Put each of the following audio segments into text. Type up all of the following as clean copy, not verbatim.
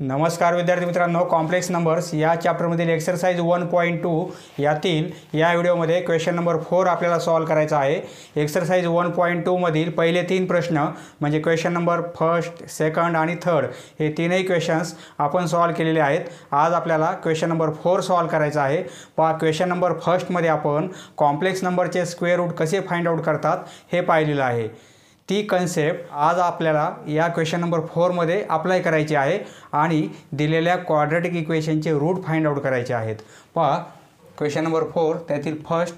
नमस्कार विद्यार्थी मित्रांनो, कॉम्प्लेक्स नंबर्स या चॅप्टरमधील एक्सरसाइज 1.2 यातील या व्हिडिओमध्ये क्वेश्चन नंबर 4 आपल्याला सॉल्व करायचा आहे। एक्सरसाइज 1.2 मधील पहिले 3 प्रश्न म्हणजे क्वेश्चन नंबर फर्स्ट, सेकंड आणि थर्ड हे तीनही क्वेश्चन्स आपण सॉल्व केलेले आहेत। आज आपल्याला क्वेश्चन नंबर 4 सॉल्व करायचा आहे। पहा, क्वेश्चन नंबर फर्स्टमध्ये आपण कॉम्प्लेक्स नंबरचे स्क्वेअर रूट कसे फाइंड आउट करतात हे पाहिलेलं आहे। ती कन्सेप्ट आज आपल्याला या क्वेश्चन नंबर 4 मध्ये अप्लाय करायची आहे आणि दिलेल्या क्वाड्रॅटिक इक्वेशनचे रूट फाइंड आउट करायचे आहेत। पहा, क्वेश्चन नंबर 4 त्यातील फर्स्ट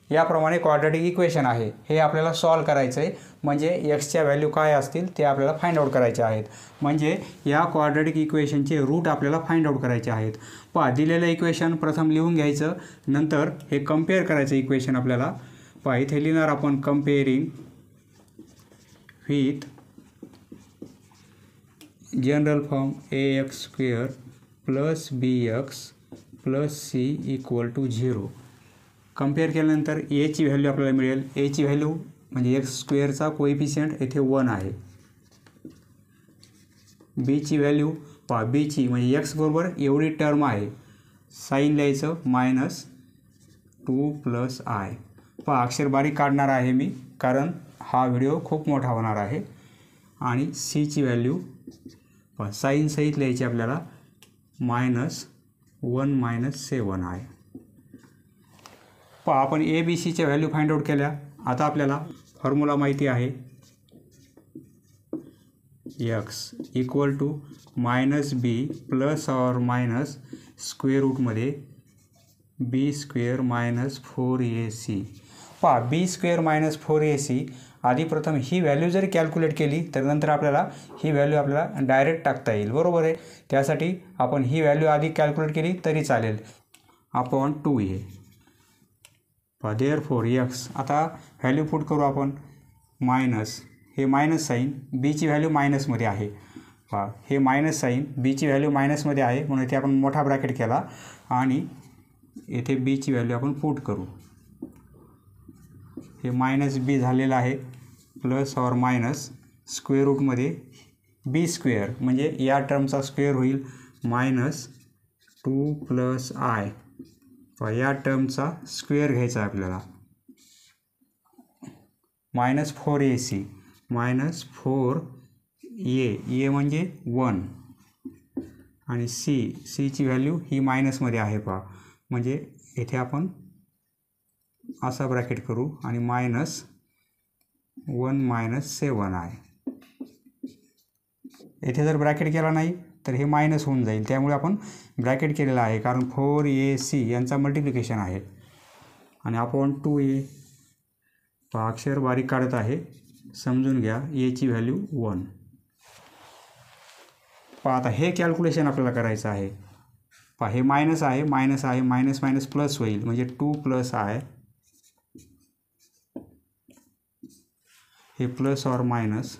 याप्रमाणे क्वाड्रॅटिक इक्वेशन आहे, हे आपल्याला सॉल्व करायचं आहे। म्हणजे एक्सच्या व्हॅल्यू काय असतील ते आपल्याला फाइंड आउट करायचे आहेत। म्हणजे या क्वाड्रॅटिक इक्वेशनचे रूट आपल्याला फाइंड आउट करायचे आहेत। पहा, दिलेलं इक्वेशन प्रथम लिहून घ्यायचं, नंतर हे कंपेअर करायचं इक्वेशन आपल्याला। पहा, इथे लिहिणार आपण comparing with general form ax² plus bx plus c equal to 0। Compare केल्यानंतर a ची व्हॅल्यू आपल्याला मिळेल। a ची व्हॅल्यू म्हणजे x² कोएफिशियंट येथे 1 आहे। b ची व्हॅल्यू पहा, b ची म्हणजे x बरोबर एवढी टर्म आहे, साइन लिहायचं -2 + i। पहा, अक्षर बारीक काढणार आहे मी कारण हा व्हिडिओ खूप मोठा होणार आहे। आणि c ची व्हॅल्यू पहा, साइन सहित लिहायची आपल्याला -1 - 7i। पहा, आपण a b c च्या व्हॅल्यू फाइंड आउट केल्या। आता आपल्याला फॉर्म्युला माहिती आहे, x equal to -b plus और मायनस स्क्वेअर रूटमध्ये b² - 4ac। पहा, b² - 4ac आधी प्रथम ही व्हॅल्यू जरी कॅल्क्युलेट केली तर नंतर आपल्याला ही व्हॅल्यू आपल्याला डायरेक्ट टाकता येईल, बरोबर आहे। त्यासाठी आपण ही व्हॅल्यू आधी कॅल्क्युलेट केली तरी चालेल, अपॉन 2a। पहा, देअरफॉर x आता व्हॅल्यू पुट करू आपण मायनस, हे मायनस साईन b ची व्हॅल्यू मायनसमध्ये आहे। पहा, हे मायनस साईन b ची व्हॅल्यू मायनसमध्ये आहे म्हणून इथे आपण मोठा ब्रॅकेट केला आणि येथे b ची व्हॅल्यू आपण पुट करू। हे -b झालेलं आहे प्लस और मायनस स्क्वेअर रूटमध्ये b² म्हणजे या टर्मचा स्क्वेअर होईल -2 + i। या टर्मचा स्क्वेअर घ्यायचा आपल्याला -4ac -4a म्हणजे 1 आणि c ची व्हॅल्यू ही मायनसमध्ये आहे। पहा, म्हणजे येथे आपण असा ब्रॅकेट करू आणि -1 - 7i। येथे जर ब्रॅकेट केला नाही तर हे मायनस होऊन जाईल, त्यामुळे आपण ब्रॅकेट केलेला आहे कारण 4ac यांचा मल्टिप्लिकेशन आहे आणि अपॉन 2a। पहा, अक्षर बारीक काढत आहे, समजून घ्या। a ची व्हॅल्यू 1। पहा, आता हे कॅल्क्युलेशन आपल्याला करायचं आहे। पहा, हे मायनस आहे, मायनस आहे, मायनस मायनस प्लस होईल म्हणजे 2 + i, हे प्लस और मायनस।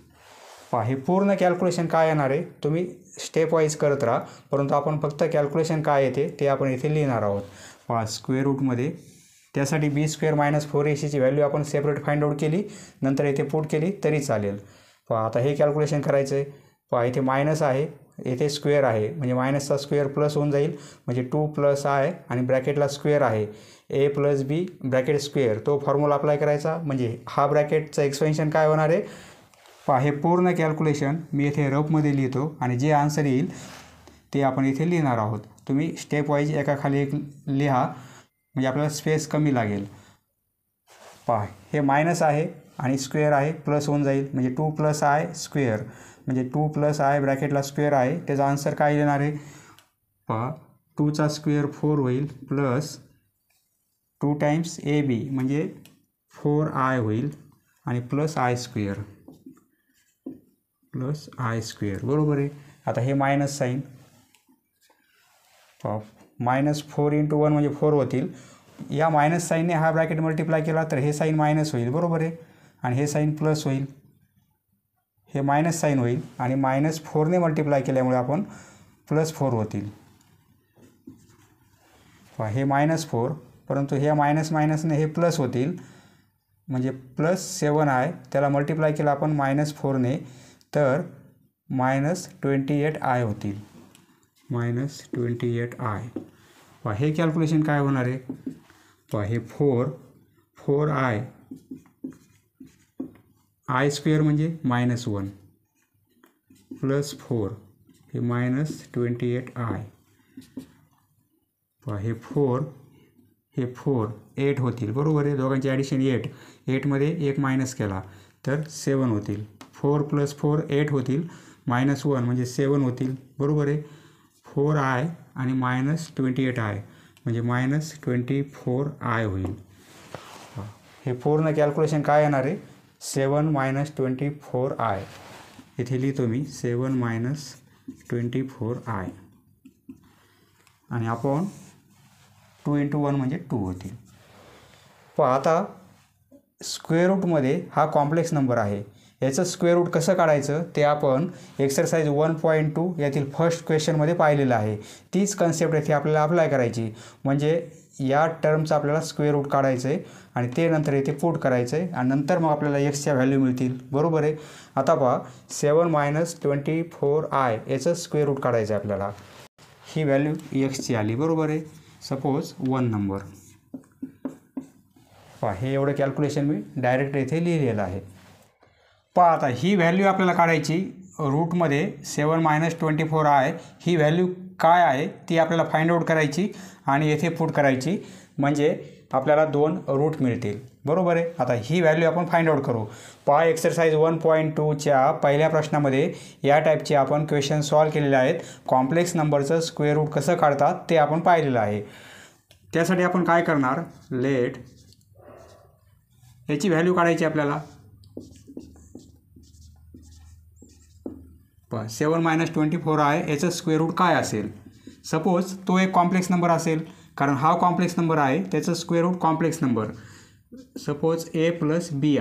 पहा, हे पूर्ण कॅल्क्युलेशन काय येणार आहे तुम्ही स्टेप वाईज करत राहा, परंतु आपण फक्त कॅल्क्युलेशन काय येते ते आपण इथे लिहिणार आहोत। पहा, स्क्वेअर रूटमध्ये त्यासाठी b² - 4ac ची व्हॅल्यू आपण सेपरेट फाइंड आउट केली, नंतर इथे पुट केली तरी चालेल। पहा, आता हे कॅल्क्युलेशन करायचं आहे। पहा, इथे मायनस आहे, येथे स्क्वेअर आहे म्हणजे मायनसचा स्क्वेअर प्लस होऊन जाईल म्हणजे 2 + i आणि ब्रॅकेटला स्क्वेअर आहे a + b ब्रॅकेट स्क्वेअर, तो फॉर्म्युला अप्लाय करायचा म्हणजे हा ब्रॅकेटचं एक्सपेन्शन काय होणार आहे। पहा, हे पूर्ण कॅल्क्युलेशन मी इथे रफमध्ये लिहितो आणि जे आन्सर येईल ते आपण इथे लिहिणार आहोत। तुम्ही स्टेप वाईज एकाखाली एक लिहा म्हणजे आपल्याला स्पेस कमी लागेल। पहा, हे मायनस आहे आणि स्क्वेअर आहे, प्लस होऊन जाईल म्हणजे 2 + i स्क्वेअर म्हणजे 2 + i ब्रॅकेटला स्क्वेअर आहे, त्याचा आन्सर काय येणार आहे। पहा, 2 चा स्क्वेअर 4 होईल प्लस 2 टाइम्स ab म्हणजे 4i होईल आणि प्लस i² प्लस i², बरोबर आहे। आता हे मायनस साईन, पहा -4 × 1 म्हणजे 4 होतील। या मायनस साईनने हा ब्रॅकेट मल्टिप्लाय केला तर हे साईन मायनस होईल, बरोबर आहे, आणि हे साईन प्लस होईल, हे मायनस साईन होईल आणि -4ने मल्टिप्लाय केल्यामुळे आपण +4 होतील। पहा, हे -4 परंतु हे मायनस मायनसने हे प्लस होतील म्हणजे +7i, त्याला मल्टिप्लाय केला आपण -4ने तर -28i होतील। Minus 28i. पहा हे कॅल्क्युलेशन काय होणार आहे, पहा हे 4i आय स्क्वेअर म्हणजे -1 प्लस 4 हे -28i. पहा हे 4 8 होतील बरोबर आहे. दोघांची ॲडिशन 8मध्ये 1 मायनस केला तर 7 होतील. 4 + 4 8 होतील, -1 म्हणजे 7 होतील बरोबर आहे. 4i आणि -28i म्हणजे -24i होईल. हे पूर्ण कॅल्क्युलेशन काय येणार आहे, 7 - 24i. इथे लिहितो मी 7 - 24i आणि आपण 2 × 1 म्हणजे 2 होतील. पहा आता स्क्वेअर रूटमध्ये हा कॉम्प्लेक्स नंबर आहे, याचं स्क्वेअर रूट कसं काढायचं ते आपण एक्सरसाइज 1.2 यातील फर्स्ट क्वेश्चनमध्ये पाहिलेलं आहे. तीच कन्सेप्ट येथे आपल्याला अप्लाय करायची, म्हणजे या टर्मचं आपल्याला स्क्वेअर रूट काढायचं आहे आणि ते नंतर येथे पुट करायचं आहे आणि नंतर मग आपल्याला एक्सच्या व्हॅल्यू मिळतील बरोबर आहे. आता पहा 7 - 24i याचं स्क्वेअर रूट काढायचं आहे आपल्याला. ही व्हॅल्यू एक्सची आली बरोबर आहे. Suppose 1 number. पहा हे एवढं कॅल्क्युलेशन मी डायरेक्ट येथे लिहिलेलं आहे. पहा आता ही व्हॅल्यू आपल्याला काढायची रूटमध्ये 7 - 24i ही व्हॅल्यू काय आहे ती आपल्याला फाइंड आउट करायची आणि येथे पुट करायची, म्हणजे आपल्याला 2 रूट मिळतील बरोबर आहे. आता ही व्हॅल्यू आपण फाइंड आउट करू. पहा एक्सरसाइज 1.2च्या पहिल्या प्रश्नामध्ये या टाईपचे आपण क्वेश्चन सॉल्व केलेले आहेत. कॉम्प्लेक्स नंबरचं स्क्वेअर रूट कसं काढतात ते आपण पाहिलेलं आहे. त्यासाठी आपण काय करणार, लेट याची व्हॅल्यू काढायची आपल्याला. पहा 7 - 24i याचं स्क्वेअर रूट काय असेल. सपोज तो एक कॉम्प्लेक्स नंबर असेल, कारण हा कॉम्प्लेक्स नंबर आहे त्याचं square root complex number. Suppose a + bi.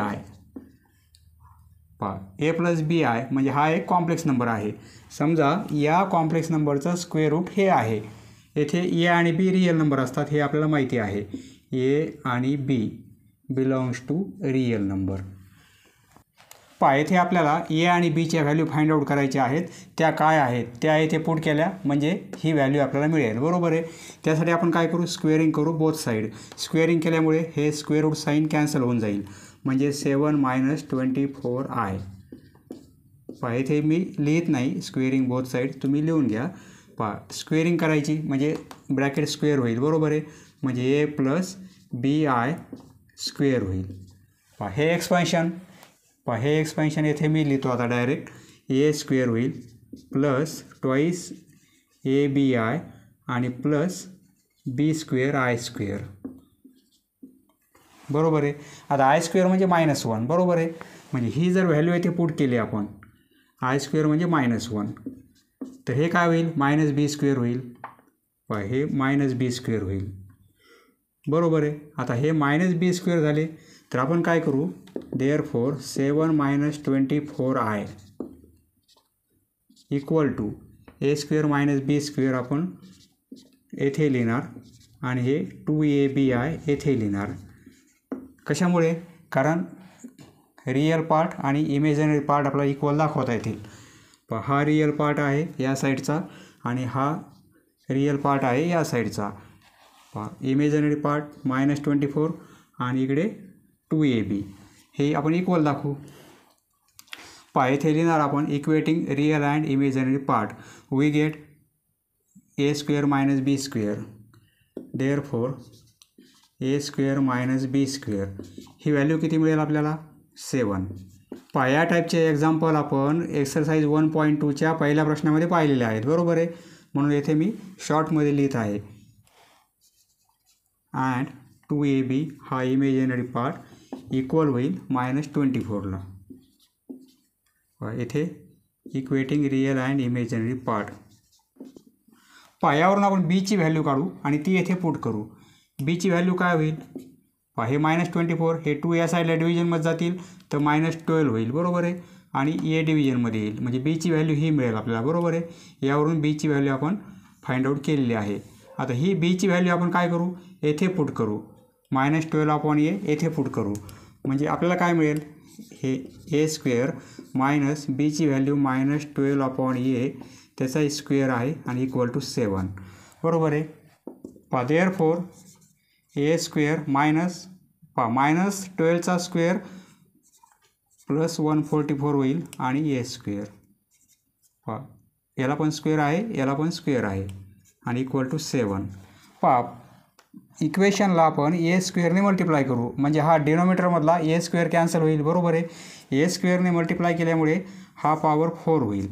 पहा a + bi म्हणजे हा एक कॉम्प्लेक्स नंबर आहे. समजा या कॉम्प्लेक्स नंबरचं स्क्वेअर रूट हे आहे. येथे a आणि b रिअल नंबर असतात हे आपल्याला माहिती आहे. a आणि b belongs to real number. पहा येथे आपल्याला a आणि bच्या व्हॅल्यू फाइंड आउट करायच्या आहेत. त्या काय आहेत त्या येथे पुट केल्या म्हणजे ही व्हॅल्यू आपल्याला मिळेल बरोबर आहे. त्यासाठी आपण काय करू, स्क्वेअरिंग करू बोथ साईड. स्क्वेअरिंग केल्यामुळे हे स्क्वेअर रूट साईन कॅन्सल होऊन जाईल, म्हणजे 7 - 24i. पहा येथे मी लिहित नाही स्क्वेअरिंग बोथ साईड, तुम्ही लिहून घ्या. पहा स्क्वेअरिंग करायची म्हणजे ब्रॅकेट स्क्वेअर होईल बरोबर आहे, म्हणजे a + bi स्क्वेअर होईल. पहा हे एक्सपान्शन, पहा हे एक्सपान्शन येथे मी लिहितो आता डायरेक्ट. a स्क्वेअर होईल प्लस ट्वाईस abi आणि plus b square i square बरोबर आहे. आता आय स्क्वेअर म्हणजे -1 बरोबर आहे, म्हणजे ही जर व्हॅल्यू येथे पुट केली आपण आय स्क्वेअर म्हणजे -1 तर हे काय होईल, -b स्क्वेअर होईल. पहा हे -b स्क्वेअर होईल बरोबर आहे. आता हे -b स्क्वेअर झाले तर आपण काय करू, therefore 7 - 24i equal to a square - b square आपण येथे लिहिणार आणि हे 2abi येथे लिहिणार. कशामुळे, कारण रिअल पार्ट आणि इमेजिनरी पार्ट आपल्याला इक्वल दाखवता येतील. पहा हा रिअल पार्ट आहे या साईडचा आणि हा रिअल पार्ट आहे या साईडचा. पहा इमेजिनरी पार्ट -24 आणि इकडे 2ab हे आपण इक्वल दाखवू. पहा येथे लिहिणार आपण equating real and imaginary part. We get a square - b square, therefore a square - b square ही व्हॅल्यू किती मिळेल आपल्याला, 7. पहा या टाईपचे एक्झाम्पल आपण एक्सरसाइज 1.2च्या पहिल्या प्रश्नामध्ये पाहिलेले आहेत बरोबर आहे, म्हणून येथे मी शॉर्टमध्ये लिहित आहे. अँड 2ab हा इमेजिनरी पार्ट इक्वल होईल -24ला. येथे equating real and imaginary part. पहा यावरून आपण बीची व्हॅल्यू काढू आणि ती येथे पुट करू. बीची व्हॅल्यू काय होईल, पहा हे -24 हे 2 या साईडला डिव्हिजनमध्ये जातील तर -12 होईल बरोबर आहे आणि ए डिव्हिजनमध्ये येईल, म्हणजे बीची व्हॅल्यू ही मिळेल आपल्याला बरोबर आहे. यावरून बीची व्हॅल्यू आपण फाइंड आउट केलेली आहे. आता ही बीची व्हॅल्यू आपण काय करू, येथे पुट करू. -12/a येथे पुट करू म्हणजे आपल्याला काय मिळेल, हे a स्क्वेअर मायनस बीची व्हॅल्यू -12/a त्याचा स्क्वेअर आहे आणि इक्वल टू 7 बरोबर आहे. Therefore a square minus 12चा square plus 144 होईल आणि ए स्क्वेअर याला पण स्क्वेअर आहे याला पण स्क्वेअर आहे आणि इक्वल टू 7. इक्वेशनला आपण ए स्क्वेअरने मल्टिप्लाय करू म्हणजे हा डिनोमिनेटरमधला ए स्क्वेअर कॅन्सल होईल बरोबर आहे. ए स्क्वेअरने मल्टिप्लाय केल्यामुळे हा पॉवर 4 होईल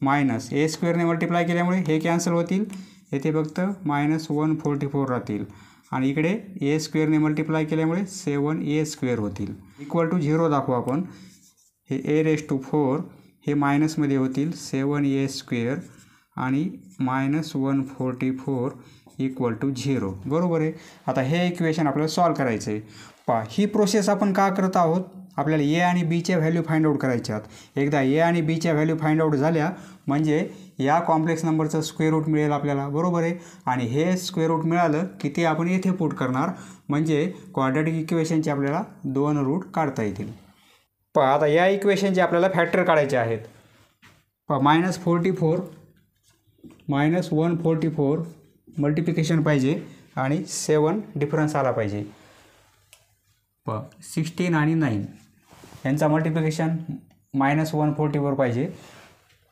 मायनस ए स्क्वेअरने मल्टिप्लाय केल्यामुळे हे कॅन्सल होतील येथे फक्त -144 राहतील आणि इकडे ए स्क्वेअरने मल्टिप्लाय केल्यामुळे 7a स्क्वेअर होतील इक्वल टू 0 दाखवू आपण. हे a⁴ हे मायनसमध्ये होतील 7a स्क्वेअर आणि -144 इक्वल टू 0 बरोबर आहे. आता हे इक्वेशन आपल्याला सॉल्व करायचं आहे. ही प्रोसेस आपण का करत आहोत आपल्याला ए आणि बीच्या व्हॅल्यू फाइंड आउट करायच्या आहेत. एकदा ए आणि बीच्या व्हॅल्यू फाइंड आउट झाल्या म्हणजे या कॉम्प्लेक्स नंबरचं स्क्वेअर रूट मिळेल आपल्याला बरोबर आहे. आणि हे स्क्वेअर रूट मिळालं की ते आपण येथे पुट करणार म्हणजे क्वाड्रॅटिक इक्वेशनचे आपल्याला 2 रूट काढता येतील. आता या इक्वेशनचे आपल्याला फॅक्टर काढायचे आहेत. -44 -144 मल्टिप्लिकेशन पाहिजे आणि 7 डिफरन्स आला पाहिजे. 16 आणि 9 यांचा मल्टिप्लिकेशन -144 पाहिजे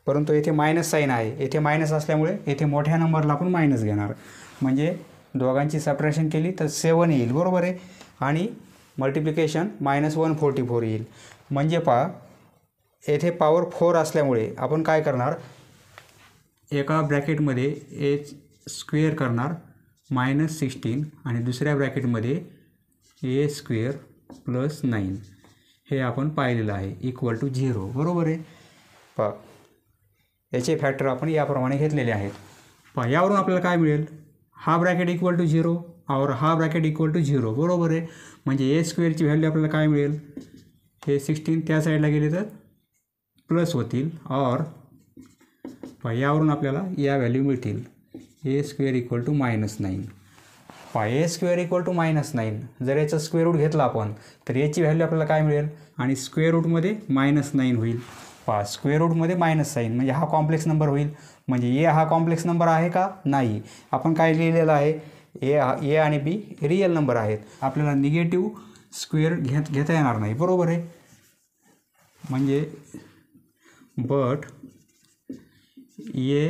परंतु येथे मायनस साईन आहे. येथे मायनस असल्यामुळे येथे मोठ्या नंबरला आपण मायनस घेणार म्हणजे दोघांची सबट्रॅक्शन केली तर 7 येईल बरोबर आहे आणि मल्टिप्लिकेशन -144 येईल. म्हणजे येथे पॉवर 4 असल्यामुळे आपण काय करणार एका ब्रॅकेटमध्ये ए स्क्वेअर करणार -16 आणि दुसऱ्या ब्रॅकेटमध्ये ए स्क्वेअर प्लस 9 हे आपण पाहिलेलं आहे इक्वल टू 0 बरोबर आहे. याचे फॅक्टर आपण याप्रमाणे घेतलेले आहेत. यावरून आपल्याला काय मिळेल हा ब्रॅकेट इक्वल टू 0 और हा ब्रॅकेट इक्वल टू 0 बरोबर आहे. म्हणजे ए स्क्वेअरची व्हॅल्यू आपल्याला काय मिळेल हे 16 त्या साईडला गेले तर प्लस होतील और यावरून आपल्याला या व्हॅल्यू मिळतील a square equal to -9. A square equal to -9 जर याचा स्क्वेअर रूट घेतला आपण तर याची व्हॅल्यू आपल्याला काय मिळेल आणि स्क्वेअर रूटमध्ये -9 होईल. स्क्वेअर रूटमध्ये मायनस साईन म्हणजे हा कॉम्प्लेक्स नंबर होईल. म्हणजे ए हा कॉम्प्लेक्स नंबर आहे का नाही आपण काय लिहिलेलं आहे ए आणि बी रिअल नंबर आहेत. आपल्याला निगेटिव्ह स्क्वेअर घेता येणार नाही बरोबर आहे. म्हणजे but A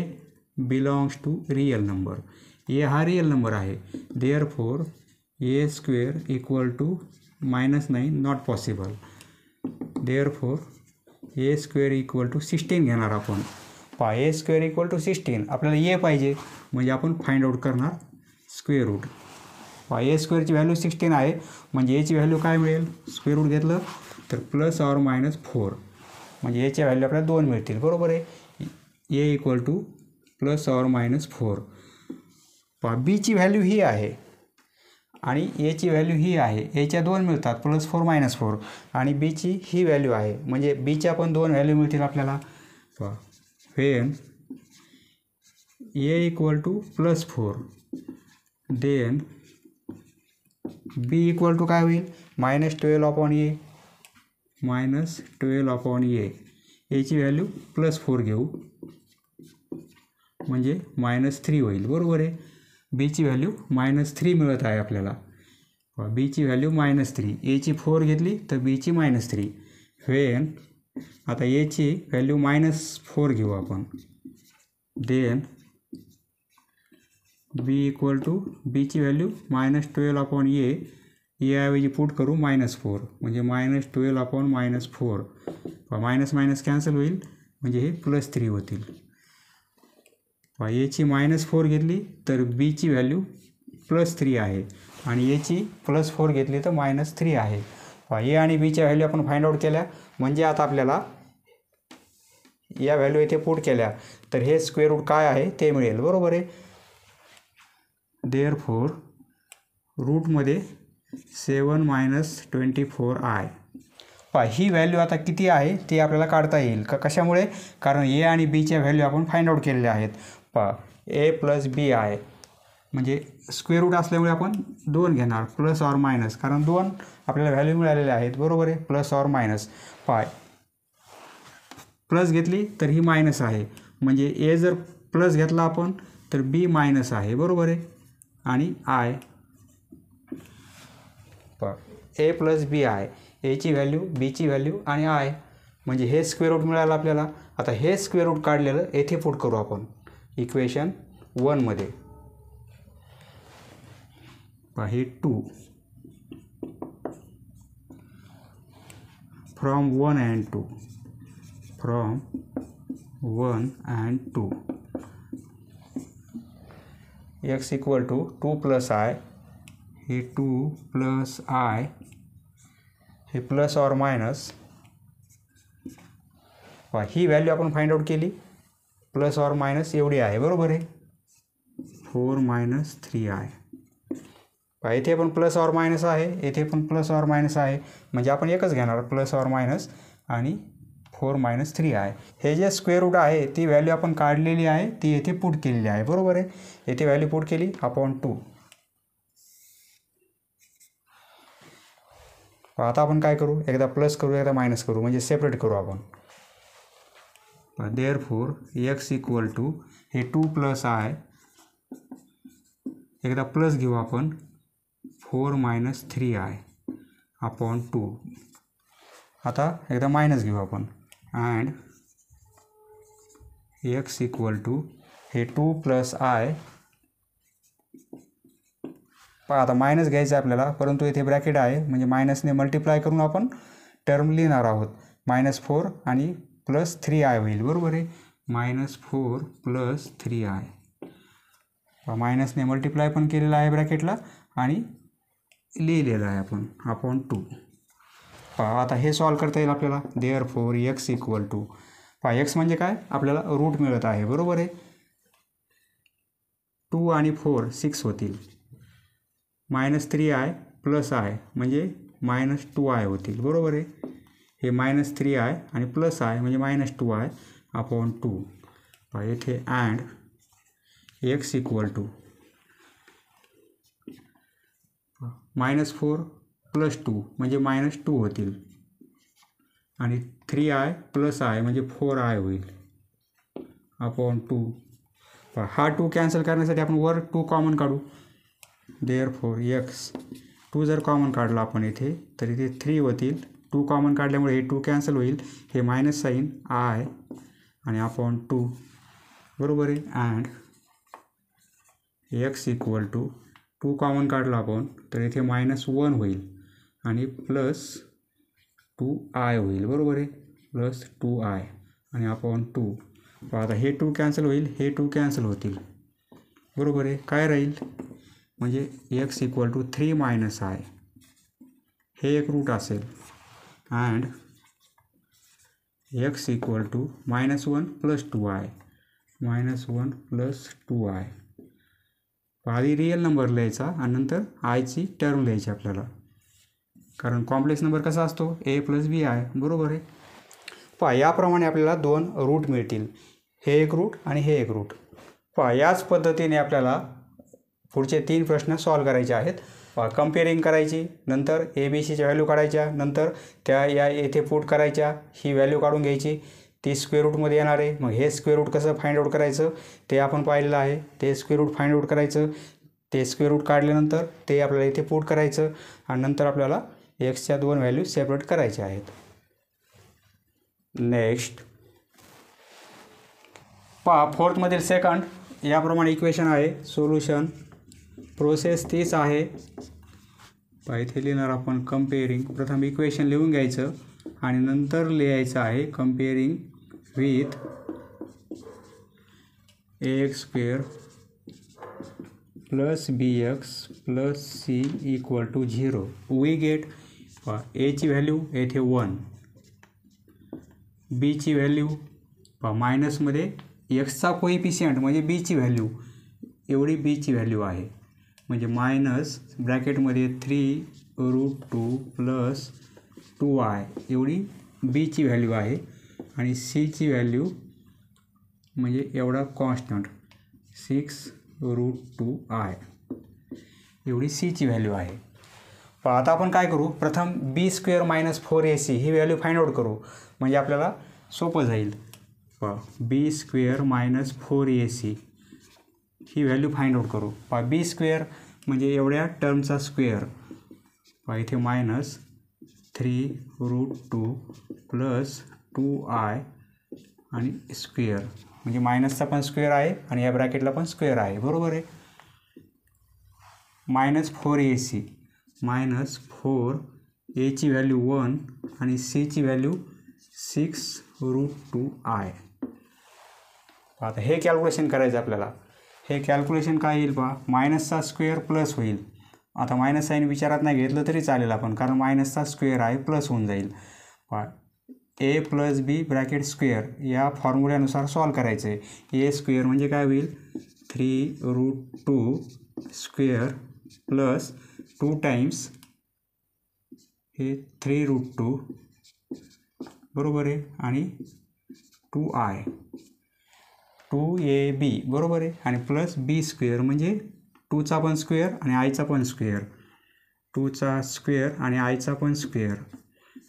belongs to real number ए हा रिअल नंबर आहे. Therefore a square equal to -9 not possible. Therefore a square equal to 16 घेणार आपण. ए स्क्वेअर इक्वल टू 16 आपल्याला ए पाहिजे म्हणजे आपण फाइंड आउट करणार स्क्वेअर रूट. ए स्क्वेअरची व्हॅल्यू 16 आहे म्हणजे एची व्हॅल्यू काय मिळेल स्क्वेअर रूट घेतलं तर +or-4 म्हणजे एच्या व्हॅल्यू आपल्याला 2 मिळतील बरोबर आहे. ए इक्वल टू +or-4. बीची व्हॅल्यू ही आहे आणि एची व्हॅल्यू ही आहे. एच्या 2 मिळतात +4 -4 आणि बीची ही व्हॅल्यू आहे म्हणजे बीच्या पण 2 व्हॅल्यू मिळतील आपल्याला. When a equal to +4 then b equal to काय होईल -12/a -12/a. एची व्हॅल्यू +4 घेऊ म्हणजे -3 होईल बरोबर आहे. बीची व्हॅल्यू -3 मिळत आहे आपल्याला. बीची व्हॅल्यू -3 एची 4 घेतली तर बीची -3. व्हेन आता एची व्हॅल्यू -4 घेऊ आपण देन बी इक्वल टू बीची व्हॅल्यू -12/a याऐवजी पुट करू -4 म्हणजे -12/-4 मायनस कॅन्सल होईल म्हणजे हे +3 होतील. एची -4 घेतली तर बीची व्हॅल्यू +3 आहे आणि एची +4 घेतली तर -3 आहे. ए आणि बीच्या व्हॅल्यू आपण फाइंड आउट केल्या म्हणजे आता आपल्याला या व्हॅल्यू इथे पुट केल्या तर हे स्क्वेअर रूट काय आहे ते मिळेल बरोबर आहे. Therefore रूटमध्ये 7 - 24i. ही व्हॅल्यू आता किती आहे ते आपल्याला काढता येईल कशामुळे कारण ए आणि बीच्या व्हॅल्यू आपण फाइंड आउट केलेल्या आहेत. ए + बी आहे म्हणजे स्क्वेअर रूट असल्यामुळे आपण 2 घेणार +or- कारण 2 आपल्याला व्हॅल्यू मिळालेल्या आहेत बरोबर आहे. +or-. प्लस घेतली तर ही मायनस आहे म्हणजे ए जर प्लस घेतला आपण तर बी मायनस आहे, बरोबर आहे. आणि आय ए प्लस बी आहे, एची व्हॅल्यू, बीची व्हॅल्यू आणि आय, म्हणजे हे स्क्वेअर रूट मिळालं आपल्याला. आता हे स्क्वेअर रूट काढलेलं येथे पुट करू आपण इक्वेशन 1 मध्ये. हे 2 from 1 and 2 from 1 and 2 x equal to 2 plus i, हे 2 प्लस आय, हे प्लस ऑर मायनस, ही व्हॅल्यू आपण फाइंड आउट केली, प्लस ऑर मायनस एवढी आहे, बरोबर आहे. 4 मायनस 3i. इथे पण प्लस ऑर मायनस आहे, येथे पण प्लस ऑर मायनस आहे, म्हणजे आपण एकच घेणार प्लस ऑर मायनस आणि 4 मायनस 3i. हे जे स्क्वेअर रूट आहे ती व्हॅल्यू आपण काढलेली आहे, ती येथे पुट केलेली आहे, बरोबर आहे. येथे व्हॅल्यू पुट केली अपॉन 2. आता आपण काय करू, एकदा प्लस करू एकदा मायनस करू, म्हणजे सेपरेट करू आपण. देअरफॉर x इक्वल टू हे 2 प्लस आय, एकदा प्लस घेऊ आपण 4 मायनस 3i अपॉन 2. आता एकदा मायनस घेऊ आपण अँड x इक्वल टू हे 2 प्लस आय. आता मायनस घ्यायचं आहे आपल्याला, परंतु इथे ब्रॅकेट आहे, म्हणजे मायनसने मल्टिप्लाय करून आपण टर्म लिहिणार आहोत. -4 आणि प्लस 3i होईल, बरोबर आहे. -4 प्लस 3i. मायनसने मल्टिप्लाय पण केलेला आहे ब्रॅकेटला आणि लिहिलेलं आहे आपण अपॉन 2. आता हे सॉल्व करता येईल आपल्याला. Therefore x equal to x म्हणजे काय, आपल्याला रूट मिळत आहे, बरोबर आहे. 2 आणि 4 6 होतील. -3i प्लस आय म्हणजे -2i होतील, बरोबर आहे. हे -3i आणि प्लस आय म्हणजे -2i अपॉन 2. येथे and x equal to -4 plus 2 म्हणजे -2 होतील आणि 3i प्लस आय म्हणजे 4i होईल अपॉन 2. हा 2 कॅन्सल करण्यासाठी आपण वर 2 कॉमन काढू. देअरफॉर x 2 जर कॉमन काढला आपण इथे तर इथे 3 होतील. 2 कॉमन काढल्यामुळे हे 2 कॅन्सल होईल, हे मायनस साईन आय आणि अपॉन 2, बरोबर आहे. And x equal to 2 common काढला आपण तर इथे -1 होईल आणि प्लस 2i होईल, बरोबर आहे. प्लस 2i आणि अपॉन 2. आता हे 2 कॅन्सल होईल, हे 2 कॅन्सल होतील, बरोबर आहे. काय राहील, म्हणजे x equal to 3 minus i, हे एक रूट असेल. And x equal to -1 plus 2i, -1 plus 2i. आधी रिअल नंबर लिहायचा आणि नंतर आयची टर्म लिहायची आपल्याला, कारण कॉम्प्लेक्स नंबर कसा असतो a प्लस बी आय, बरोबर आहे. याप्रमाणे आपल्याला 2 रूट मिळतील, हे एक रूट आणि हे एक रूट. याच पद्धतीने आपल्याला पुढचे 3 प्रश्न सॉल्व करायचे आहेत. कंपेअरिंग करायची, नंतर ABCच्या व्हॅल्यू काढायच्या, नंतर त्या या येथे पुट करायच्या, ही व्हॅल्यू काढून घ्यायची, ती स्क्वेअर रूटमध्ये येणार आहे. मग हे स्क्वेअर रूट कसं फाइंड आउट करायचं ते आपण पाहिलेलं आहे. ते स्क्वेअर रूट फाइंड आउट करायचं, ते स्क्वेअर रूट काढल्यानंतर ते आपल्याला इथे पुट करायचं आणि नंतर आपल्याला एक्सच्या 2 व्हॅल्यू सेपरेट करायच्या आहेत. नेक्स्ट फोर्थमधील सेकंड, याप्रमाणे इक्वेशन आहे. सोल्युशन प्रोसेस तीच आहे. इथे लिहिणार आपण कंपेअरिंग. प्रथम इक्वेशन लिहून घ्यायचं आणि नंतर लिहायचं आहे comparing with ax² plus bx plus c equal to 0. We get एची व्हॅल्यू येथे 1, बीची व्हॅल्यू मायनसमध्ये एक्सचा कोइफिशियंट म्हणजे बीची व्हॅल्यू, एवढी बीची व्हॅल्यू आहे, म्हणजे मायनस ब्रॅकेटमध्ये 3√2 प्लस 2i एवढी बीची व्हॅल्यू आहे. आणि सीची व्हॅल्यू म्हणजे एवढा कॉन्स्टंट 6√2i एवढी सीची व्हॅल्यू आहे. आता आपण काय करू, प्रथम b² - 4ac ही व्हॅल्यू फाइंड आउट करू, म्हणजे आपल्याला सोपं जाईल. बी स्क्वेअर मायनस 4ac ही व्हॅल्यू फाइंड आउट करू. बी स्क्वेअर म्हणजे एवढ्या टर्मचा स्क्वेअर. इथे मायनस 3√2 प्लस 2i आणि स्क्वेअर म्हणजे मायनसचा पण स्क्वेअर आहे आणि या ब्रॅकेटला पण स्क्वेअर आहे, बरोबर आहे. मायनस 4ac मायनस 4a ची व्हॅल्यू 1 आणि cची व्हॅल्यू 6√2i. आता हे कॅल्क्युलेशन करायचं आपल्याला. हे कॅल्क्युलेशन काय येईल मायनसचा स्क्वेअर प्लस होईल. आता मायनस साईन विचारात नाही घेतलं तरी चालेल आपण, कारण मायनसचा स्क्वेअर आहे प्लस होऊन जाईल. ए प्लस बी ब्रॅकेट स्क्वेअर या फॉर्म्युल्यानुसार सॉल्व करायचं आहे. ए स्क्वेअर म्हणजे काय होईल 3√2 स्क्वेअर प्लस 2 टाइम्स हे 3√2 बरोबर आहे आणि 2i 2ab बरोबर आहे आणि प्लस बी स्क्वेअर म्हणजे 2चा पण स्क्वेअर आणि आयचा पण स्क्वेअर. 2चा स्क्वेअर आणि आयचा पण स्क्वेअर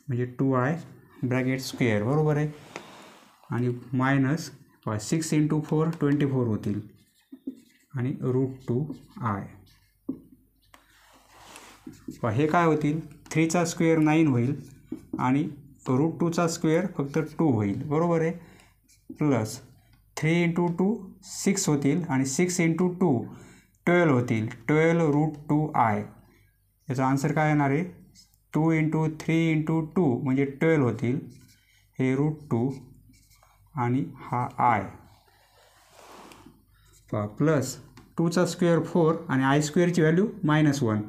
म्हणजे 2i ब्रॅकेट स्क्वेअर बरोबर आहे आणि मायनस 6 × 4 24 होतील आणि √2i. हे काय होतील 3चा स्क्वेअर 9 होईल आणि √2चा स्क्वेअर फक्त 2 होईल बरोबर आहे प्लस 3 × 2 6 होतील आणि 6 × 2 12 होतील 12√2i. याचा आन्सर काय येणार आहे 2 × 3 × 2 म्हणजे 12 होतील हे √2 आणि हा i प्लस 2चा स्क्वेअर 4 आणि आय स्क्वेअरची व्हॅल्यू -1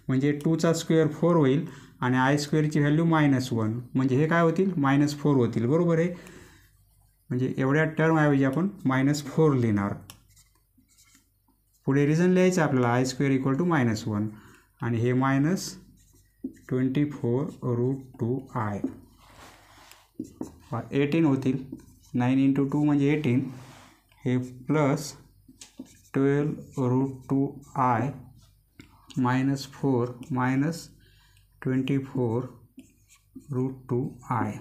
म्हणजे 2चा स्क्वेअर 4 होईल आणि आय स्क्वेअरची व्हॅल्यू -1 म्हणजे हे काय होतील -4 होतील बरोबर आहे. म्हणजे एवढ्या टर्मऐवजी आपण -4 लिहिणार. पुढे रिझन लिहायचं आपल्याला आय स्क्वेअर इक्वल टू -1 आणि हे -24√2i 18 होतील 9 × 2 म्हणजे 18 हे प्लस 12√2i -4 -24√2i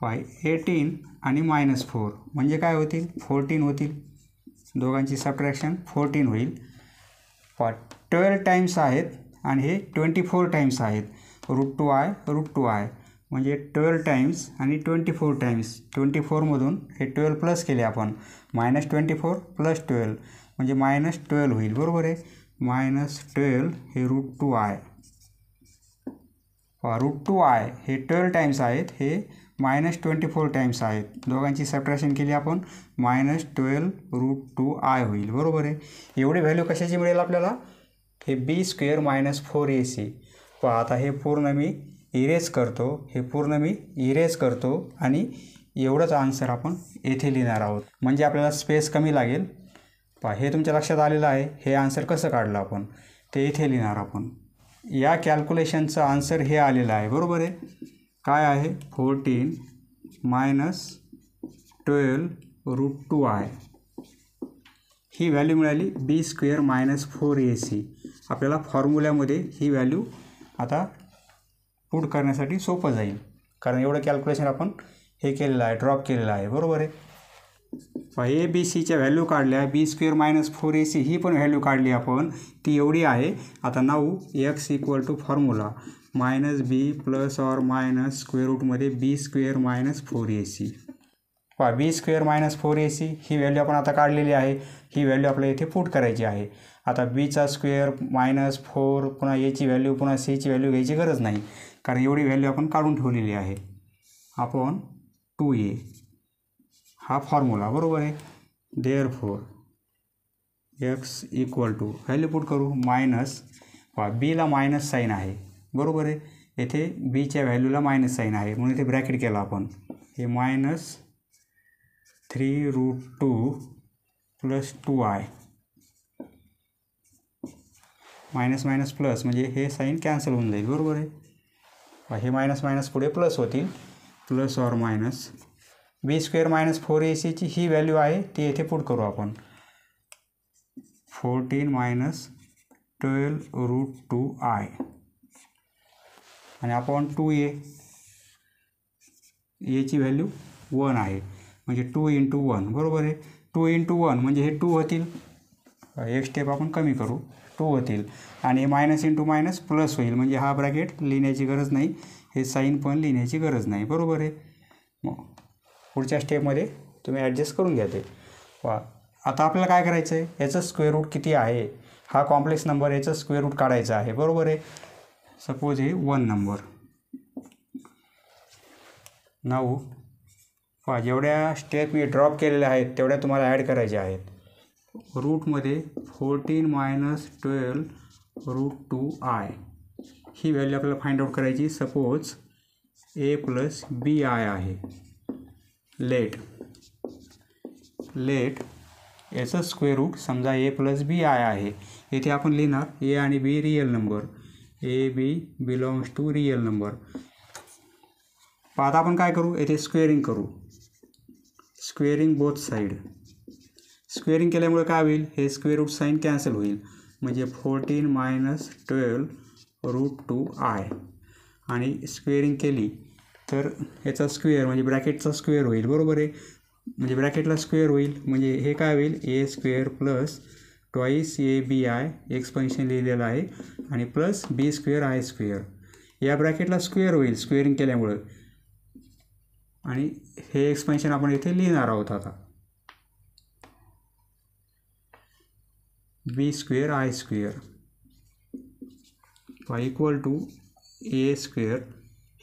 18 आणि -4 म्हणजे काय होतील 14 होतील. दोघांची सबट्रॅक्शन 14 होईल. 12 टाइम्स आहेत आणि हे 24 टाइम्स आहेत. √2i म्हणजे 12 टाइम्स आणि 24 टाइम्स 24मधून हे 12 प्लस केले आपण -24 प्लस 12 म्हणजे -12 होईल बरोबर आहे. -12 हे √2i √2i हे 12 टाइम्स आहेत हे -24 टाइम्स आहेत. दोघांची सबट्रॅक्शन केली आपण -12√2i होईल बरोबर आहे. एवढी व्हॅल्यू कशाची मिळेल आपल्याला हे बी स्क्वेअर -4ac. आता हे पूर्ण मी इरेज करतो आणि एवढंच आन्सर आपण येथे लिहिणार आहोत म्हणजे आपल्याला स्पेस कमी लागेल. हे तुमच्या लक्षात आलेलं आहे. हे आन्सर कसं काढलं आपण ते इथे लिहिणार आपण. या कॅल्क्युलेशनचं आन्सर हे आलेलं आहे बरोबर आहे. काय आहे 14 - 12√2i ही व्हॅल्यू मिळाली बी स्क्वेअर -4ac. आपल्याला फॉर्म्युल्यामध्ये ही व्हॅल्यू आता पुट करण्यासाठी सोपं जाईल कारण एवढं कॅल्क्युलेशन आपण हे केलेलं आहे ड्रॉप केलेलं आहे बरोबर आहे. ए बी सीच्या व्हॅल्यू काढल्या बी स्क्वेअर -4ac ही पण व्हॅल्यू काढली आपण ती एवढी आहे. आता now x equal to formula -b plus or minus square रूटमध्ये B square -4ac. B square -4ac ही व्हॅल्यू आपण आता काढलेली आहे. ही व्हॅल्यू आपल्याला इथे पुट करायची आहे. आता बीचा स्क्वेअर -4 पुन्हा एची व्हॅल्यू पुन्हा सीची व्हॅल्यू घ्यायची गरज नाही कारण एवढी व्हॅल्यू आपण काढून ठेवलेली आहे. आपण 2a हा फॉर्म्युला बरोबर आहे. Therefore x equal to value put करू मायनस बीला मायनस साईन आहे बरोबर आहे. येथे बीच्या व्हॅल्यूला मायनस साईन आहे म्हणून इथे ब्रॅकेट केला आपण. हे -3√2 plus 2i minus minus plus म्हणजे हे साईन कॅन्सल होऊन जाईल बरोबर आहे. हे मायनस मायनस पुढे प्लस होतील plus or minus B square -4ac ही व्हॅल्यू आहे ती येथे पुट करू आपण. 14 - 12√2i आणि आपण 2a ची व्हॅल्यू 1 आहे म्हणजे 2 × 1 बरोबर आहे. 2 × 1 म्हणजे हे 2 होतील, एक स्टेप आपण कमी करू, 2 होतील आणि मायनस इंटू मायनस प्लस होईल म्हणजे हा ब्रॅकेट लिहिण्याची गरज नाही, हे साईन पण लिहिण्याची गरज नाही बरोबर आहे. मग पुढच्या स्टेपमध्ये तुम्ही ॲडजस्ट करून घ्या ते. वा आता आपल्याला काय करायचं आहे, याचं स्क्वेअर रूट किती आहे, हा कॉम्प्लेक्स नंबर याचं स्क्वेअर रूट काढायचं आहे बरोबर आहे. सपोज हे 1 नंबर. नाऊ जेवढ्या स्टेप मी ड्रॉप केलेल्या आहेत तेवढ्या तुम्हाला ॲड करायच्या आहेत. रूटमध्ये 14 - 12 √2i ही व्हॅल्यू आपल्याला फाइंड आउट करायची. सपोज a + bi आहे. लेट याचं स्क्वेअर रूट समजा a + bi आहे. येथे आपण लिहिणार a आणि b real number, a b belongs to real number. आता आपण काय करू, येथे स्क्वेअरिंग करू, स्क्वेअरिंग बोथ साईड. स्क्वेअरिंग केल्यामुळे काय होईल, हे स्क्वेअर रूट साईन कॅन्सल होईल म्हणजे 14 - 12 √2i आणि स्क्वेअरिंग केली तर याचा स्क्वेअर म्हणजे ब्रॅकेटचा स्क्वेअर होईल बरोबर आहे. म्हणजे ब्रॅकेटला स्क्वेअर होईल म्हणजे हे काय होईल, a² + ट्वाईस abi एक्सपेन्शन लिहिलेलं आहे आणि प्लस b² i². या ब्रॅकेटला स्क्वेअर होईल स्क्वेअरिंग केल्यामुळं आणि हे एक्सपेन्शन आपण इथे लिहिणार आहोत. आता b² i² equal to a².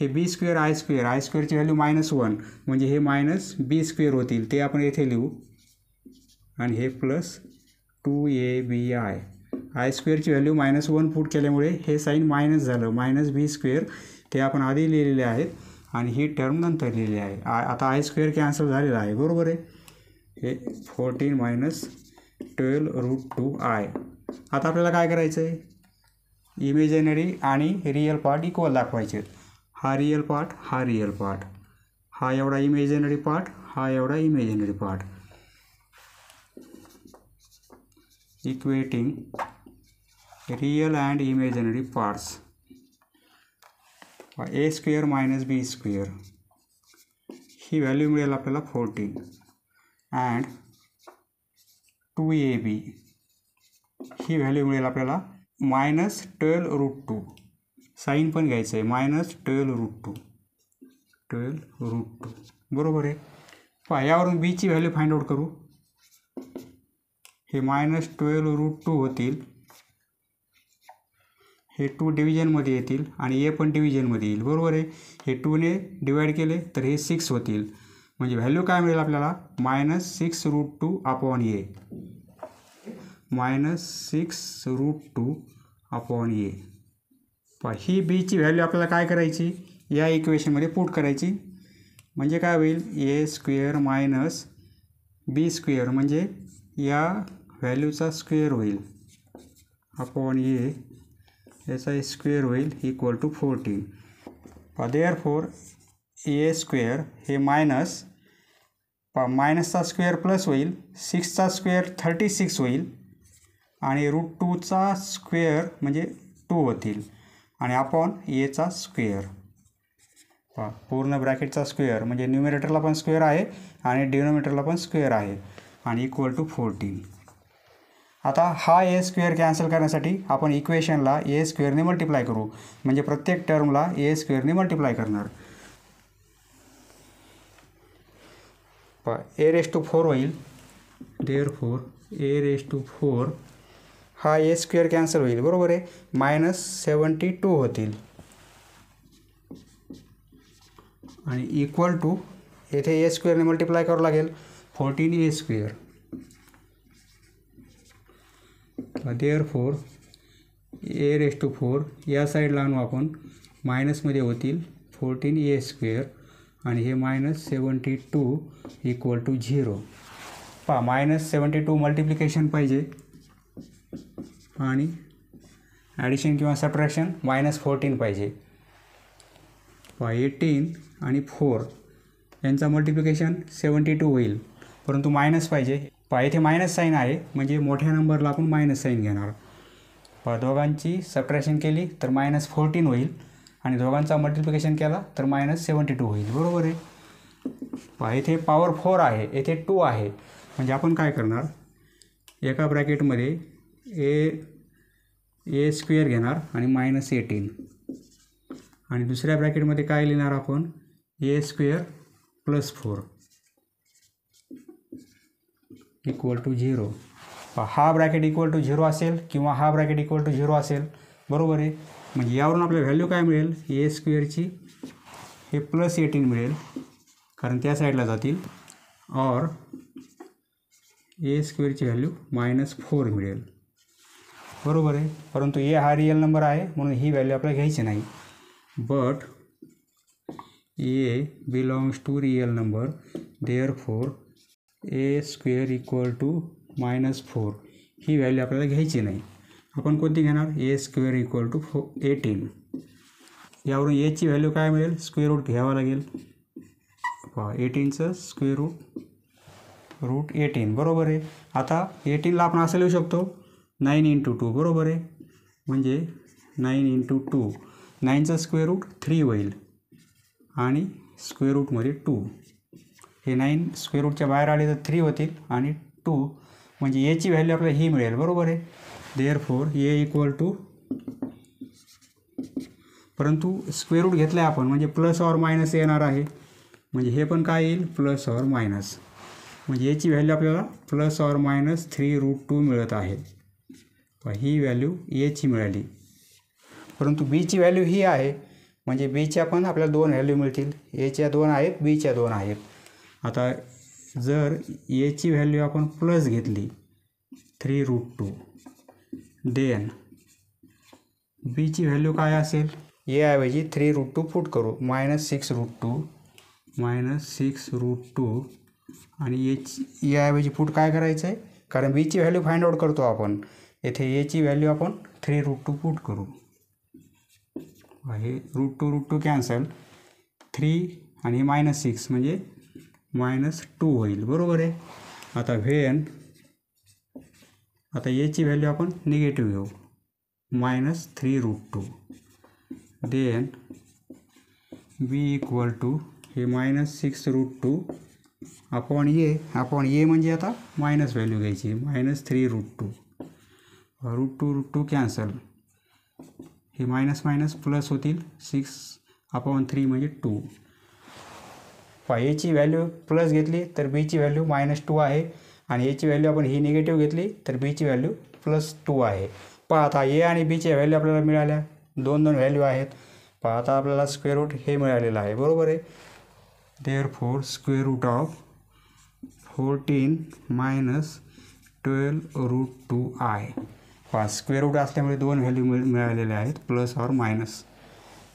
हे b² i² ची व्हॅल्यू -1 म्हणजे हे -b² होतील, ते आपण येथे लिहू आणि हे प्लस 2abi i² ची व्हॅल्यू -1 पुट केल्यामुळे हे साईन मायनस झालं, -b². ते आपण आधी लिहिलेले आहेत आणि ही टर्म नंतर लिहिली आहे. आता i² कॅन्सल झालेला आहे बरोबर आहे. हे 14 - 12 √2i. आता आपल्याला काय करायचं आहे, इमेजिनरी आणि रिअल पार्ट इक्वल दाखवायचे. हा रिअल पार्ट, हा रिअल पार्ट, हा एवढा इमेजिनरी पार्ट, हा एवढा imaginary part. Equating real and imaginary parts. a² - b². He value मिळेल आपल्याला 14 अँड 2ab ही व्हॅल्यू मिळेल आपल्याला -12 √2. साईन पण घ्यायचं आहे, -12 √2 बरोबर आहे. यावरून b ची व्हॅल्यू फाइंड आउट करू. हे -12 √2 होतील, हे 2 डिव्हिजनमध्ये येतील आणि a पण डिव्हिजनमध्ये येईल बरोबर आहे. हे 2 ने डिवाईड केले तर हे 6 होतील म्हणजे व्हॅल्यू काय मिळेल आपल्याला, -6 √2 upon a, -6 √2 upon a. He b ची व्हॅल्यू आपल्याला काय करायची, या इक्वेशनमध्ये पुट करायची म्हणजे काय होईल, a² - b² म्हणजे या व्हॅल्यूचा स्क्वेअर होईल अपॉन a, याचा स्क्वेअर होईल इक्वल टू 14. देअरफॉर a² हे मायनसचा स्क्वेअर प्लस होईल, 6चा स्क्वेअर 36 होईल आणि √2चा स्क्वेअर म्हणजे 2 होतील आणि अपॉन एचा स्क्वेअर. पूर्ण ब्रॅकेटचा स्क्वेअर म्हणजे न्यूमरेटरला पण स्क्वेअर आहे आणि डिनोमिनेटरला पण स्क्वेअर आहे आणि इक्वल टू 14. आता हा a² कॅन्सल करण्यासाठी आपण इक्वेशनला a² ने मल्टिप्लाय करू म्हणजे प्रत्येक टर्मला a² ने मल्टिप्लाय करणार. a⁴ होईल. देअरफॉर a⁴ हा a² कॅन्सल होईल बरोबर आहे, -72 होतील आणि इक्वल टू येथे a² ने मल्टिप्लाय करावं लागेल 14a². देअरफॉर a⁴ या साईडला आणू आपण, मायनसमध्ये होतील 14a² आणि हे -72 इक्वल टू 0. -72 मल्टिप्लिकेशन पाहिजे आणि ॲडिशन किंवा सबट्रॅक्शन -14 पाहिजे. 18 आणि 4 यांचा मल्टिप्लिकेशन 72 होईल परंतु मायनस पाहिजे. इथे मायनस साईन आहे म्हणजे मोठ्या नंबरला आपण मायनस साईन घेणार. दोघांची सबट्रॅक्शन केली तर -14 होईल आणि दोघांचा मल्टिप्लिकेशन केला तर -72 होईल बरोबर आहे. पहा इथे पॉवर 4 आहे, येथे 2 आहे, म्हणजे आपण काय करणार, एका ब्रॅकेटमध्ये ए स्क्वेअर घेणार आणि -18 आणि दुसऱ्या ब्रॅकेटमध्ये काय लिहिणार आपण, ए स्क्वेअर प्लस 4 इक्वल टू 0. हा ब्रॅकेट इक्वल टू 0 असेल किंवा हा ब्रॅकेट इक्वल टू 0 असेल, बरोबर आहे. म्हणजे यावरून आपल्याला व्हॅल्यू काय मिळेल, ए स्क्वेअरची हे +18 मिळेल कारण त्या साईडला जातील, और ए स्क्वेअरची व्हॅल्यू -4 मिळेल, बरोबर आहे. परंतु ए हा रिअल नंबर आहे म्हणून ही व्हॅल्यू आपल्याला घ्यायची नाही. But A belongs to real number, therefore a square equal to -4 ही व्हॅल्यू आपल्याला घ्यायची नाही. आपण कोणती घेणार, ए स्क्वेअर इक्वल टू 18. यावरून एची व्हॅल्यू काय मिळेल, स्क्वेअर रूट घ्यावा लागेल. 18चं स्क्वेअर रूट 18, बरोबर आहे. आता 18ला आपण असं लिहू शकतो 9 × 2, बरोबर आहे. म्हणजे 9 × 2, 9चं स्क्वेअर रूट 3 होईल आणि स्क्वेअर रूटमध्ये 2. हे 9 स्क्वेअर रूटच्या बाहेर आले तर 3 होतील आणि 2, म्हणजे एची व्हॅल्यू आपल्याला ही मिळेल, बरोबर आहे. देअरफॉर ए इक्वल टू, परंतु स्क्वेअर रूट घेतला आहे आपण म्हणजे प्लस और मायनस येणार आहे, म्हणजे हे पण काय येईल, प्लस और मायनस. म्हणजे याची व्हॅल्यू आपल्याला प्लस और मायनस 3√2 मिळत आहे. ही व्हॅल्यू एची मिळाली. परंतु बीची व्हॅल्यू ही आहे, म्हणजे बीच्या पण आपल्याला 2 व्हॅल्यू मिळतील. एच्या 2 आहेत, बीच्या 2 आहेत. आता जर एची व्हॅल्यू आपण प्लस घेतली 3√2, देन बीची व्हॅल्यू काय असेल, ए ऐवजी 3√2 पुट करू, -6√2 आणि ए ऐवजी पुट काय करायचं आहे, कारण बीची व्हॅल्यू फाइंड आउट करतो आपण. येथे एची व्हॅल्यू आपण 3√2 पुट करू. हे √2 कॅन्सल, 3 आणि -6 म्हणजे -2 होईल, बरोबर आहे. आता व्हेन, आता एची व्हॅल्यू आपण निगेटिव्ह घेऊ, -3√2. देन बी इक्वल टू हे -6√2 अपॉन ए म्हणजे आता मायनस व्हॅल्यू घ्यायची, -3√2. √2 कॅन्सल, हे मायनस मायनस प्लस होतील, 6/3 म्हणजे 2. एची व्हॅल्यू प्लस घेतली तर बीची व्हॅल्यू -2 आहे आणि एची व्हॅल्यू आपण ही निगेटिव्ह घेतली तर बीची व्हॅल्यू +2 आहे. पहा आता ए आणि बीच्या व्हॅल्यू आपल्याला मिळाल्या, 2 व्हॅल्यू आहेत. पहा आता आपल्याला स्क्वेअर रूट हे मिळालेलं आहे, बरोबर आहे. Therefore square root of 14 - 12√2i. पहा स्क्वेअर रूट असल्यामुळे 2 व्हॅल्यू मिळालेले आहेत, प्लस और मायनस.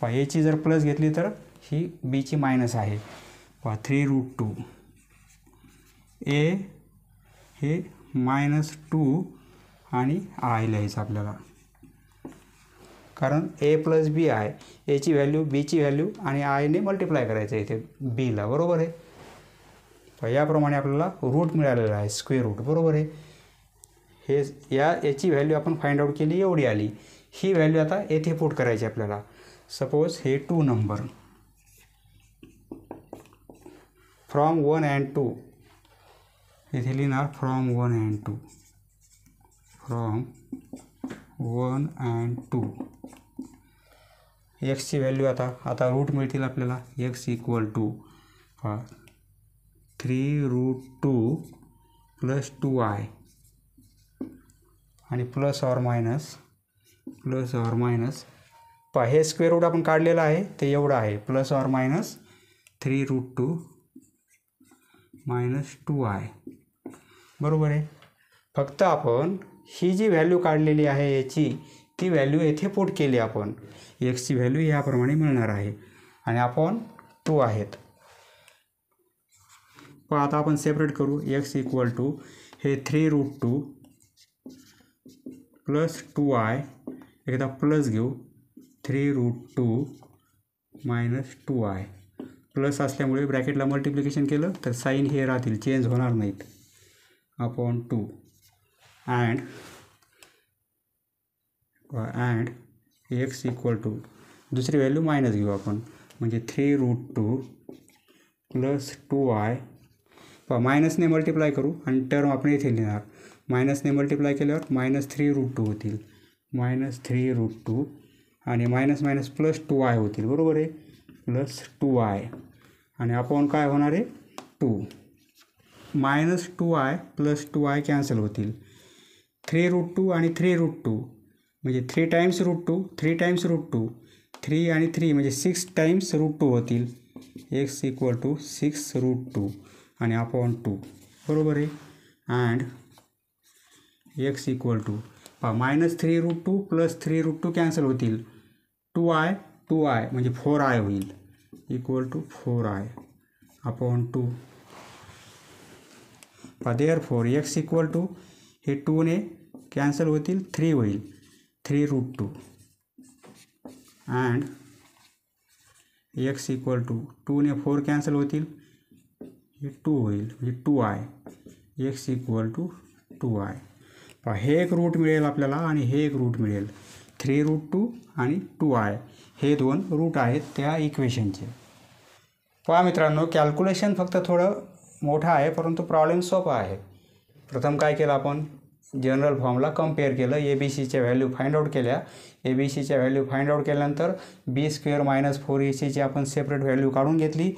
पहा एची जर प्लस घेतली तर ही बीची मायनस आहे. पहा 3√2, ए हे -2 आणि आय लिहायचं आपल्याला, कारण ए प्लस बी आहे. एची व्हॅल्यू, बीची व्हॅल्यू आणि आयने मल्टिप्लाय करायचं इथे बीला, बरोबर आहे. तर याप्रमाणे आपल्याला रूट मिळालेला आहे, स्क्वेअर रूट, बरोबर आहे. हे याची व्हॅल्यू आपण फाइंड आउट केली, एवढी आली. ही व्हॅल्यू आता येथे पुट करायची आपल्याला. सपोज हे 2 नंबर फ्रॉम 1 and 2, इथे लिहिणार फ्रॉम 1 and 2, फ्रॉम 1 and 2. एक्सची व्हॅल्यू आता रूट मिळतील आपल्याला. एक्स इक्वल टू 3√2 + 2i आणि प्लस और मायनस पहा हे स्क्वेअर रूट आपण काढलेलं आहे ते एवढं आहे, प्लस और मायनस 3√2 - 2i, बरोबर आहे. फक्त आपण ही जी व्हॅल्यू काढलेली आहे याची, ती व्हॅल्यू येथे पुट केली आपण. एक्सची व्हॅल्यू याप्रमाणे मिळणार आहे आणि आपण 2 आहेत. पण आता आपण सेपरेट करू. एक्स इक्वल टू हे 3√2 + 2i, एकदा प्लस घेऊ, 3√2 - 2i. प्लस असल्यामुळे ब्रॅकेटला मल्टिप्लिकेशन केलं तर साईन हे राहतील, चेंज होणार नाहीत, upon 2 and x equal to दुसरी व्हॅल्यू मायनस घेऊ आपण, म्हणजे 3√2 प्लस 2i मायनसने मल्टिप्लाय करू आणि टर्म आपण इथे लिहिणार. मायनसने मल्टिप्लाय केल्यावर -3√2 होतील. -3√2 आणि मायनस मायनस प्लस 2i होतील. बरोबर आहे. प्लस 2i आणि अपॉन काय होणार आहे 2. -2i प्लस 2i कॅन्सल होतील. 3√2 आणि 3√2 म्हणजे 3 टाइम्स √2 3 टाइम्स √2 3 आणि 3 म्हणजे 6 टाइम्स √2 होतील. x इक्वल टू 6√2 आणि अपॉन 2. बरोबर आहे. And x equal to -3√2 plus 3√2 cancel होतील. 2i म्हणजे 4i होईल. Equal to 4i upon 2. Therefore x equal to हे 2ने कॅन्सल होतील 3 होईल. 3√2 अँड x इक्वल टू 2ने 4 कॅन्सल होतील हे 2 होईल म्हणजे 2i. x equal to 2i. हे एक रूट मिळेल आपल्याला आणि हे एक रूट मिळेल. 3√2 आणि 2i हे दोन रूट आहेत त्या इक्वेशनचे. पहा मित्रांनो, कॅल्क्युलेशन फक्त थोडं मोठं आहे परंतु प्रॉब्लेम सोपा आहे. प्रथम काय केलं आपण, जनरल फॉर्मला कम्पेअर केलं. ABCच्या व्हॅल्यू फाइंड आउट केल्या. ABCच्या व्हॅल्यू फाइंड आउट केल्यानंतर B² - 4AC आपण सेपरेट व्हॅल्यू काढून घेतली.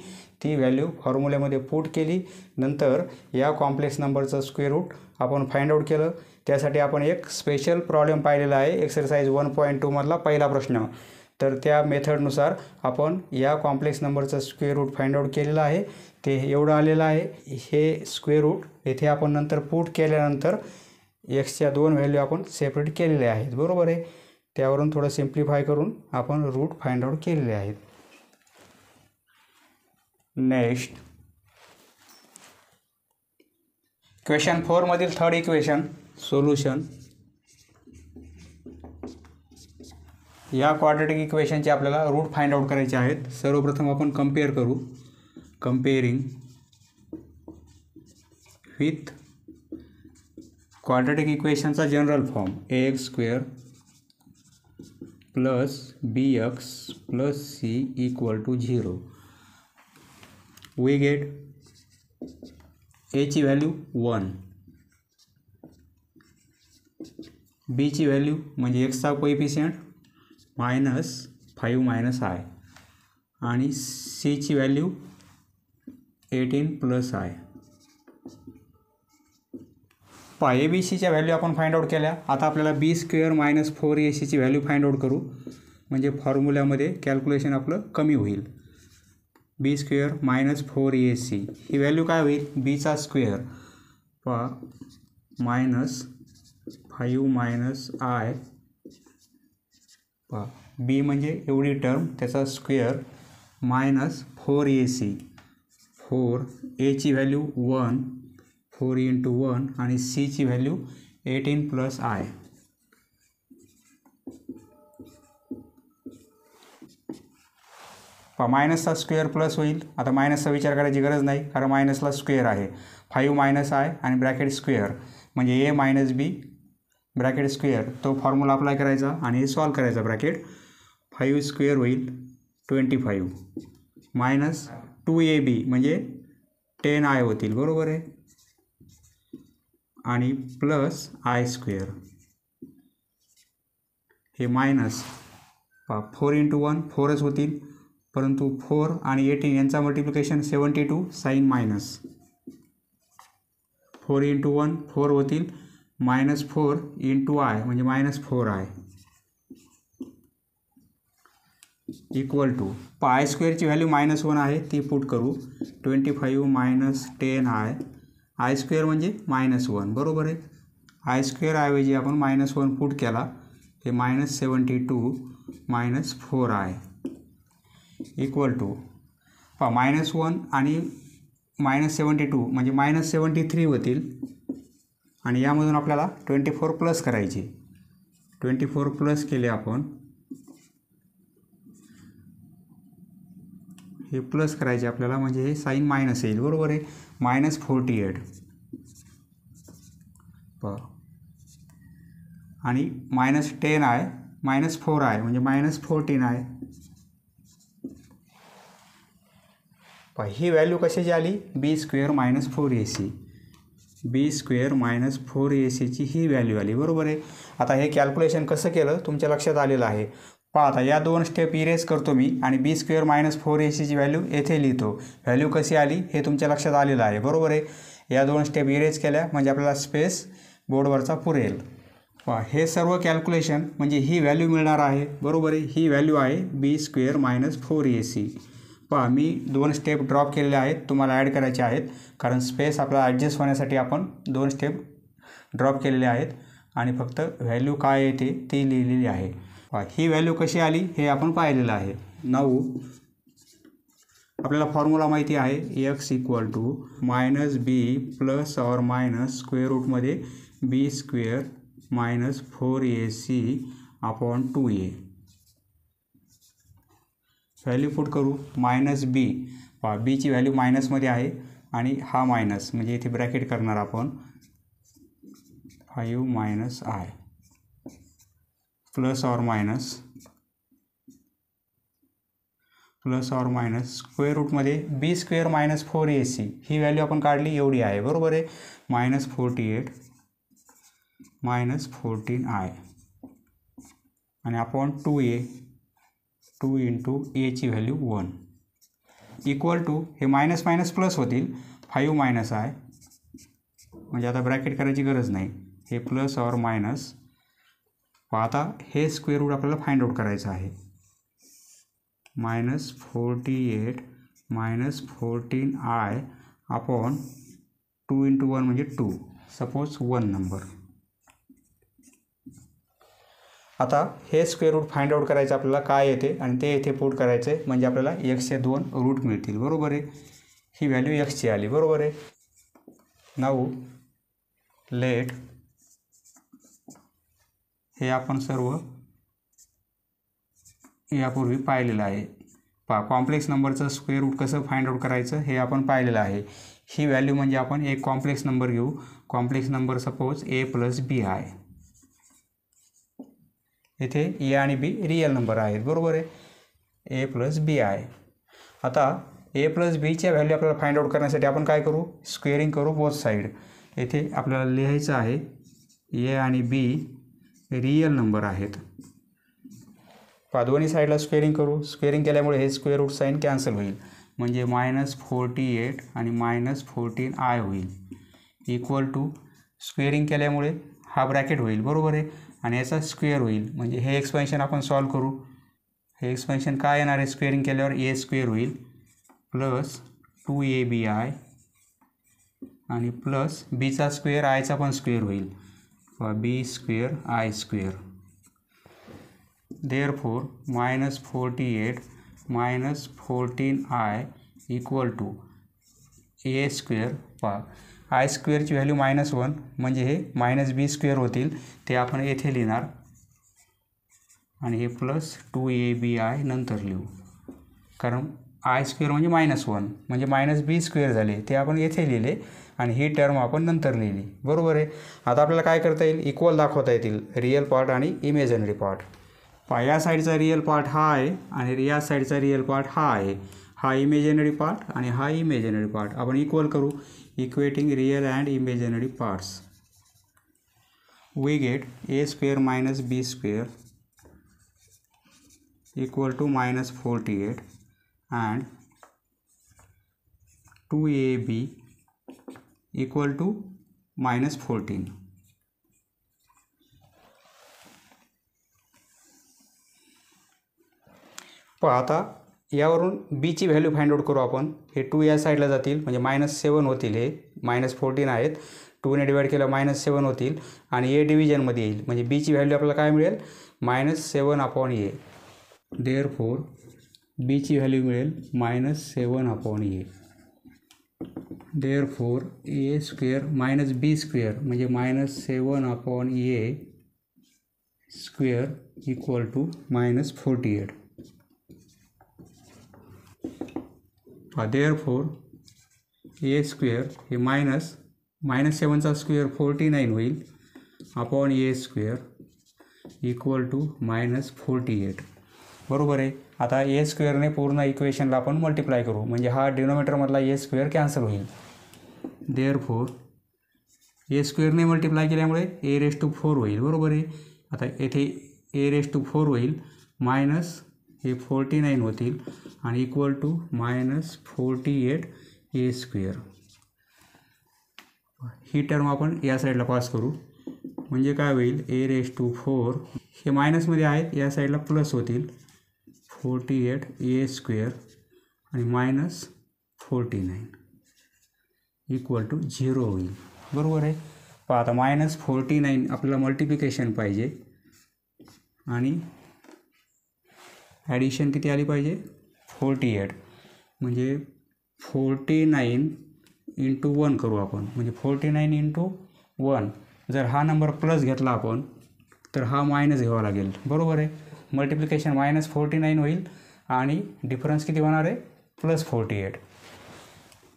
ती व्हॅल्यू फॉर्म्युल्यामध्ये पुट केली. नंतर या कॉम्प्लेक्स नंबरचं स्क्वेअर रूट आपण फाइंड आउट केलं. त्यासाठी आपण एक स्पेशल प्रॉब्लेम पाहिलेला आहे, एक्सरसाइज 1.2 मधला पहिला प्रश्न. तर त्या मेथडनुसार आपण या कॉम्प्लेक्स नंबरचं स्क्वेअर रूट फाइंड आउट केलेलं आहे. ते एवढं आलेलं आहे. हे स्क्वेअर रूट येथे आपण नंतर पुट केल्यानंतर एक्सच्या 2 व्हॅल्यू आपण सेपरेट केलेल्या आहेत. बरोबर आहे. त्यावरून थोडं सिम्प्लिफाय करून आपण रूट फाइंड आउट केलेले आहेत. नेक्स्ट क्वेश्चन 4 मधील थर्ड इक्वेशन सोल्युशन. या क्वाड्रॅटिक इक्वेशनचे आपल्याला रूट फाइंड आउट करायचे आहेत. सर्वप्रथम आपण कम्पेअर करू. कंपेअरिंग विथ क्वाड्रॅटिक इक्वेशनचा general form ax² plus bx plus c equal to 0. We get a ची व्हॅल्यू 1, b ची व्हॅल्यू म्हणजे x चा कोएफिशियंट -5 - i आणि c ची व्हॅल्यू 18 + i. ABCच्या व्हॅल्यू आपण फाइंड आउट केल्या. आता आपल्याला B² - 4AC ची व्हॅल्यू फाइंड आउट करू म्हणजे फॉर्म्युल्यामध्ये कॅल्क्युलेशन आपलं कमी होईल. B² - 4AC ही व्हॅल्यू काय होईल, बीचा स्क्वेअर -5 - i b म्हणजे एवढी टर्म त्याचा स्क्वेअर -4AC 4 a ची व्हॅल्यू 1 4 × 1 आणि c ची व्हॅल्यू 18 + i. मायनसचा स्क्वेअर प्लस होईल. आता मायनसचा विचार करायची गरज नाही कारण मायनसला स्क्वेअर आहे. 5 - i आणि ब्रॅकेट स्क्वेअर म्हणजे a - b ब्रॅकेट स्क्वेअर तो फॉर्म्युला अप्लाय करायचा आणि सॉल्व करायचा. ब्रॅकेट 5² होईल 25 मायनस 2ab म्हणजे 10i होतील. बरोबर आहे. आणि प्लस i². हे मायनस 4 × 1 4च होतील परंतु 4 आणि 18 यांचा मल्टिप्लिकेशन 72 साइन मायनस 4 × 1 4 होतील -4 × i म्हणजे -4i इक्वल टू i² ची व्हॅल्यू -1 आहे ती पुट करू. 25 - 10i i² म्हणजे -1. बरोबर आहे. i² ऐवजी आपण -1 पुट केला हे -72 - 4i इक्वल टू -1 आणि -72 म्हणजे -73 होतील आणि यामधून आपल्याला 24 प्लस करायची. 24 प्लस केले आपण हे प्लस करायचे आपल्याला म्हणजे हे साइन मायनस येईल. बरोबर आहे. -48 आणि -10i -4i म्हणजे -14i ही व्हॅल्यू कशाची आली, बी square minus 4ac, B square minus 4ac ही व्हॅल्यू आली, बरोबर आहे. आता हे कॅल्क्युलेशन कसं केलं तुमच्या लक्षात आलेलं आहे. पहा आता या 2 स्टेप इरेज करतो मी आणि बी स्क्वेअर मायनस 4ac व्हॅल्यू येथे लिहितो. व्हॅल्यू कशी आली हे तुमच्या लक्षात आलेलं आहे, बरोबर आहे. या 2 स्टेप इरेज केल्या म्हणजे आपल्याला स्पेस बोर्डवरचा पुरेल. पहा हे सर्व कॅल्क्युलेशन म्हणजे ही व्हॅल्यू मिळणार आहे, बरोबर आहे. ही व्हॅल्यू आहे बी स्क्वेअर मायनस 4ac. पहा मी 2 स्टेप ड्रॉप केलेले आहेत, तुम्हाला ॲड करायचे आहेत कारण स्पेस आपला ॲडजस्ट होण्यासाठी आपण 2 स्टेप ड्रॉप केलेले आहेत आणि फक्त व्हॅल्यू काय येते ती लिहिलेली आहे. पहा ही व्हॅल्यू कशी आली हे आपण पाहिलेलं आहे. नाऊ आपल्याला फॉर्म्युला माहिती आहे, X equal to minus B plus or minus square रूटमध्ये B square minus 4ac upon 2a. Value put करू मायनस बी. पहा बीची व्हॅल्यू मायनसमध्ये आहे आणि हा मायनस म्हणजे इथे ब्रॅकेट करणार आपण 5 minus I plus or minus square रूटमध्ये बी स्क्वेअर मायनस 4ac ही व्हॅल्यू आपण काढली एवढी आहे, बरोबर आहे. मायनस 48 मायनस 14i आणि अपॉन 2a, 2 इंटू एची व्हॅल्यू 1 इक्वल टू हे मायनस मायनस प्लस होतील 5 मायनस आय म्हणजे आता ब्रॅकेट करायची गरज नाही, हे प्लस ऑर मायनस. आता हे स्क्वेअर रूट आपल्याला फाइंड आउट करायचं आहे. Minus 48 minus 14i upon 2 into 1 म्हणजे 2, सपोज 1 नंबर. आता हे स्क्वेअर रूट फाइंड आउट करायचं आपल्याला काय येते आणि ते येथे पुट करायचं आहे म्हणजे आपल्याला एक्सचे 2 रूट मिळतील, बरोबर आहे. ही व्हॅल्यू एक्सची आली, बरोबर आहे. नाऊ लेट हे आपण सर्व यापूर्वी पाहिलेलं आहे. पहा कॉम्प्लेक्स नंबरचं स्क्वेअर रूट कसं फाइंड आउट करायचं हे आपण पाहिलेलं आहे. ही व्हॅल्यू म्हणजे आपण एक कॉम्प्लेक्स नंबर घेऊ. Complex number suppose a plus B आहे. इथे ए आणि बी रियल नंबर आहेत, बरोबर आहे. ए प्लस बी आहे. आता ए प्लस बीच्या व्हॅल्यू आपल्याला फाइंड आउट करण्यासाठी आपण काय करू, स्क्वेअरिंग करू बोथ साईड. येथे आपल्याला लिहायचं आहे ए आणि बी रियल नंबर आहेत. पहा दोन्ही साईडला स्क्वेअरिंग करू. स्क्वेअरिंग केल्यामुळे हे स्क्वेअर रूट साईन कॅन्सल होईल म्हणजे मायनस 48 आणि मायनस 14i होईल इक्वल टू स्क्वेअरिंग केल्यामुळे हा ब्रॅकेट होईल, बरोबर आहे. आणि याचा स्क्वेअर होईल म्हणजे हे एक्सपेन्शन आपण सॉल्व करू. हे एक्सपेन्शन काय येणार आहे, स्क्वेअरिंग केल्यावर ए स्क्वेअर होईल प्लस 2abi आणि प्लस बीचा स्क्वेअर आयचा पण स्क्वेअर होईल B square I square. Therefore minus 48 minus 14i equal to A square. पहा आय स्क्वेअरची व्हॅल्यू -1 म्हणजे हे मायनस बी स्क्वेअर होतील, ते आपण येथे लिहिणार आणि हे प्लस 2abi नंतर लिहू कारण आय स्क्वेअर म्हणजे -1 म्हणजे मायनस बी स्क्वेअर झाले, ते आपण येथे लिहिले आणि ही टर्म आपण नंतर लिहिली, बरोबर आहे. आता आपल्याला काय करता येईल, इक्वल दाखवता येतील रिअल पार्ट आणि इमेजिनरी पार्ट. पहा या साईडचा रिअल पार्ट हा आहे आणि या साईडचा रिअल पार्ट हा आहे. हा इमेजिनरी पार्ट आणि हा इमेजिनरी पार्ट आपण इक्वल करू. Equating real and imaginary parts we get a square minus B square equal to minus 48 and 2ab equal to -14. पहा आता यावरून बीची व्हॅल्यू फाइंड आउट करू आपण. हे 2 या साईडला जातील म्हणजे -7 होतील, हे -14 आहेत. 2ने डिवाइड केलं -7 होतील आणि ए डिव्हिजनमध्ये येईल म्हणजे बीची व्हॅल्यू आपल्याला काय मिळेल -7 अपॉन ए. देअरफॉर बीची व्हॅल्यू मिळेल -7 upon a. Therefore a square minus B square म्हणजे -7 upon a square equal to -48. Therefore a square हे -7चा स्क्वेअर 49 होईल upon a square equal to -48, बरोबर आहे. आता ए स्क्वेअरने पूर्ण इक्वेशनला आपण मल्टिप्लाय करू, म्हणजे हा डिनोमिनेटरमधला ए स्क्वेअर कॅन्सल होईल. देअरफोर ए स्क्वेअरने मल्टिप्लाय केल्यामुळे ए रेस टू 4 होईल, बरोबर आहे. आता येथे ए रेस टू 4 होईल, मायनस हे 49 होतील आणि इक्वल टू -48 ए स्क्वेअर. ही टर्म आपण या साईडला पास करू, म्हणजे काय होईल, ए रेस टू 4 हे मायनसमध्ये आहेत, या साईडला प्लस होतील 48 ए स्क्वेअर आणि -49 इक्वल टू 0 होईल, बरोबर आहे. पहा आता -49 आपल्याला मल्टिप्लिकेशन पाहिजे आणि ॲडिशन किती आली पाहिजे, 48, म्हणजे 49 इंटू 1 करू आपण, म्हणजे 49 इंटू 1. जर हा नंबर प्लस घेतला आपण तर हा मायनस घ्यावा लागेल, बरोबर आहे. मल्टिप्लिकेशन -49 होईल आणि डिफरन्स किती होणार आहे, +48.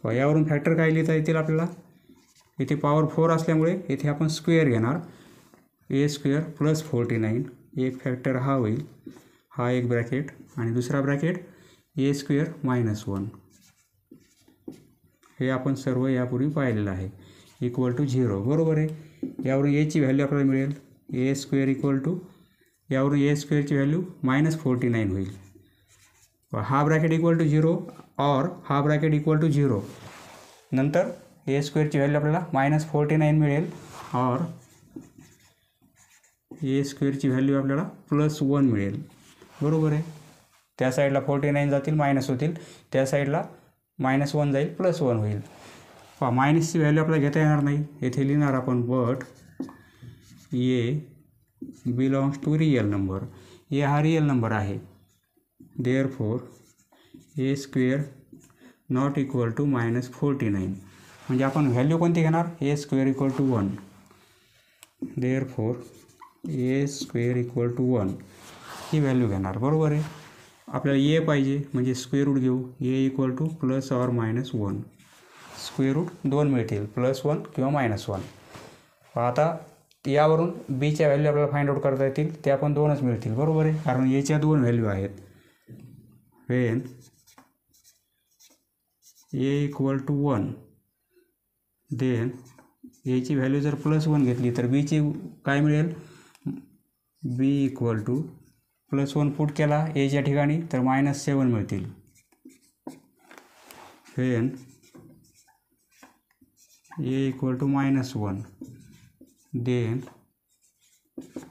यावरून फॅक्टर काय लिहिता येतील आपल्याला, इथे पॉवर 4 असल्यामुळे इथे आपण स्क्वेअर घेणार, ए स्क्वेअर प्लस 49, एक फॅक्टर हा होईल, हा एक ब्रॅकेट आणि दुसरा ब्रॅकेट ए स्क्वेअर -1. हे आपण सर्व यापूर्वी पाहिलेलं आहे, इक्वल टू 0, बरोबर आहे. यावरून एची व्हॅल्यू आपल्याला मिळेल, ए स्क्वेअर इक्वल टू, यावरून ए स्क्वेअरची व्हॅल्यू -49 होईल. हा ब्रॅकेट इक्वल टू 0 और हा ब्रॅकेट इक्वल टू 0. नंतर ए स्क्वेअरची व्हॅल्यू आपल्याला -49 मिळेल और ए स्क्वेअरची व्हॅल्यू आपल्याला +1 मिळेल, बरोबर आहे. त्या साईडला 49 जातील, मायनस होतील, त्या साईडला -1 जाईल, +1 होईल. पहा मायनसची व्हॅल्यू आपल्याला घेता येणार नाही, येथे लिहिणार आपण but A belongs to real number. ए हा रियल नंबर आहे, therefore A square not equal to -49. म्हणजे आपण व्हॅल्यू कोणती घेणार, A square equal to 1. Therefore A square equal to 1 ही व्हॅल्यू घेणार, बरोबर आहे. आपल्याला ए पाहिजे म्हणजे स्क्वेअर रूट घेऊ, A equal to +or -1. Square root 2 मिळतील, +1 किंवा -1. आता यावरून बीच्या व्हॅल्यू आपल्याला फाइंड आउट करता येतील, त्या पण 2च मिळतील, बरोबर आहे, कारण एच्या 2 व्हॅल्यू आहेत. When a equal to 1 then एची व्हॅल्यू जर +1 घेतली तर बीची काय मिळेल, बी इक्वल टू +1 पुट केला एच्या ठिकाणी तर -7 मिळतील. When a equal to -1 then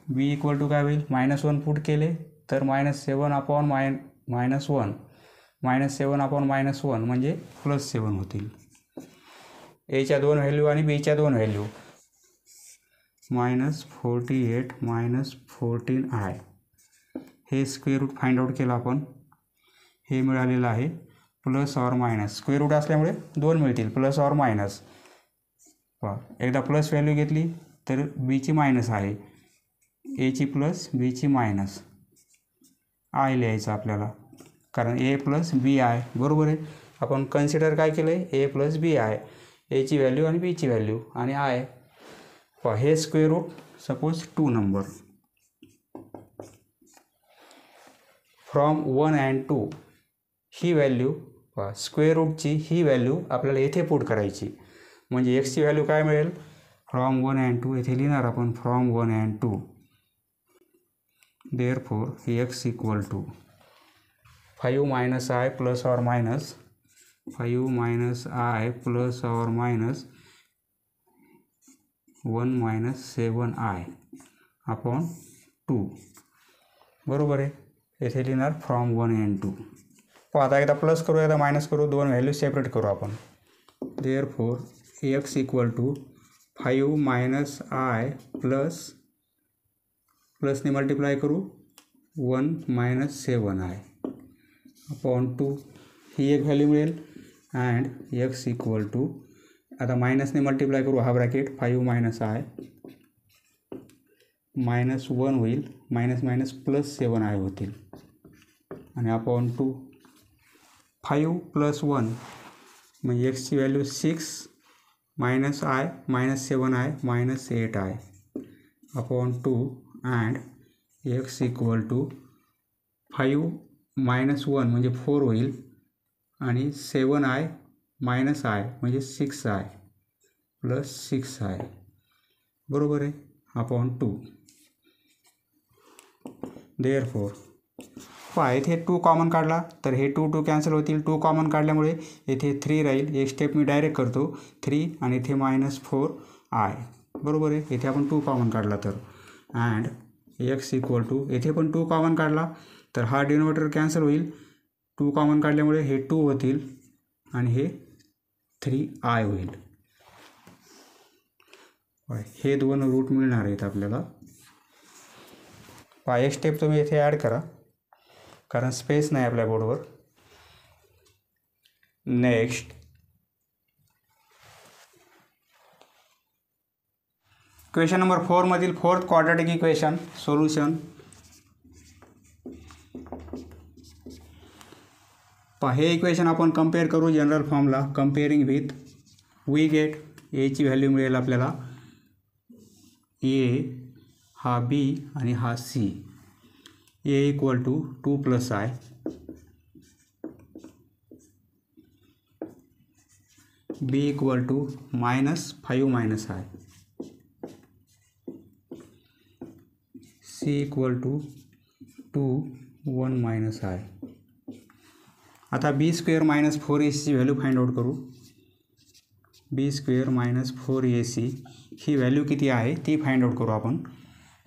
b equal to काय होईल, -1 पुट केले तर -7 अपॉन -1 -7 अपॉन -1 म्हणजे +7 होतील. एच्या 2 व्हॅल्यू आणि बीच्या 2 व्हॅल्यू, -48 -14i. हे स्क्वेअर रूट फाइंड आउट केलं आपण, हे मिळालेलं आहे +or- स्क्वेअर रूट असल्यामुळे 2 मिळतील, +or-. एकदा प्लस व्हॅल्यू घेतली तर बीची मायनस आहे, एची प्लस बीची मायनस, आय लिहायचं आपल्याला, कारण ए प्लस बी आय, बरोबर आहे. आपण कन्सिडर काय केलं आहे, ए प्लस बी आय, एची व्हॅल्यू आणि बीची व्हॅल्यू आणि आय. हे square root suppose 2 number from 1 and 2 ही व्हॅल्यू, स्क्वेअर रूटची ही व्हॅल्यू आपल्याला येथे पुट करायची, म्हणजे एक्सची व्हॅल्यू काय मिळेल, फ्रॉम 1 and 2 येथे लिहिणार आपण from 1 and 2. Therefore x equal to 5 - i +or -5 - i +or -1 - 7i upon 2, बरोबर आहे. येथे लिहिणार फ्रॉम 1 and 2. आता एकदा प्लस करू एकदा मायनस करू, 2 व्हॅल्यू सेपरेट करू आपण. Therefore x equal to 5 - i प्लसने मल्टिप्लाय करू 1 - 7i अपॉन 2, ही एक व्हॅल्यू मिळेल. अँड एक्स इक्वल टू, आता मायनसने मल्टिप्लाय करू हा ब्रॅकेट 5 - i -1 होईल, मायनस +7i होतील आणि अपॉन 2, 5 + 1 म्हणजे एक्सची value 6 - i -7i -8i upon 2 and x equal to 5 -1 म्हणजे 4 होईल आणि 7i मायनस आय म्हणजे 6i प्लस 6i बरोबर आहे अपॉन 2. देअरफॉर पहा इथे 2 कॉमन काढला तर हे 2 कॅन्सल होतील. 2 कॉमन काढल्यामुळे येथे 3 राहील. एक स्टेप मी डायरेक्ट करतो 3 आणि इथे -4i बरोबर आहे. इथे आपण 2 कॉमन काढला तर अँड x इक्वल टू येथे पण 2 कॉमन काढला तर हा डिनोमिनेटर कॅन्सल होईल. 2 कॉमन काढल्यामुळे हे 2 होतील आणि हे 3i होईल. हे दोन रूट मिळणार आहेत आपल्याला. पहा एक स्टेप तुम्ही इथे ॲड करा कारण स्पेस नाही आपल्या बोर्डवर. नेक्स्ट क्वेश्चन नंबर 4 मधील 4th क्वाड्रॅटिक इक्वेशन सोल्युशन. पहा हे इक्वेशन आपण कंपेअर करू जनरल फॉर्मला. कंपेअरिंग विथ वी गेट एची व्हॅल्यू मिळेल आपल्याला ए हा बी आणि हा C. A equal to 2 + i B equal to -5 - i C equal to 2 1 - i. आता b² - 4ac value find out करू. b² - 4ac ही व्हॅल्यू किती आहे ती फाइंड आउट करू आपण.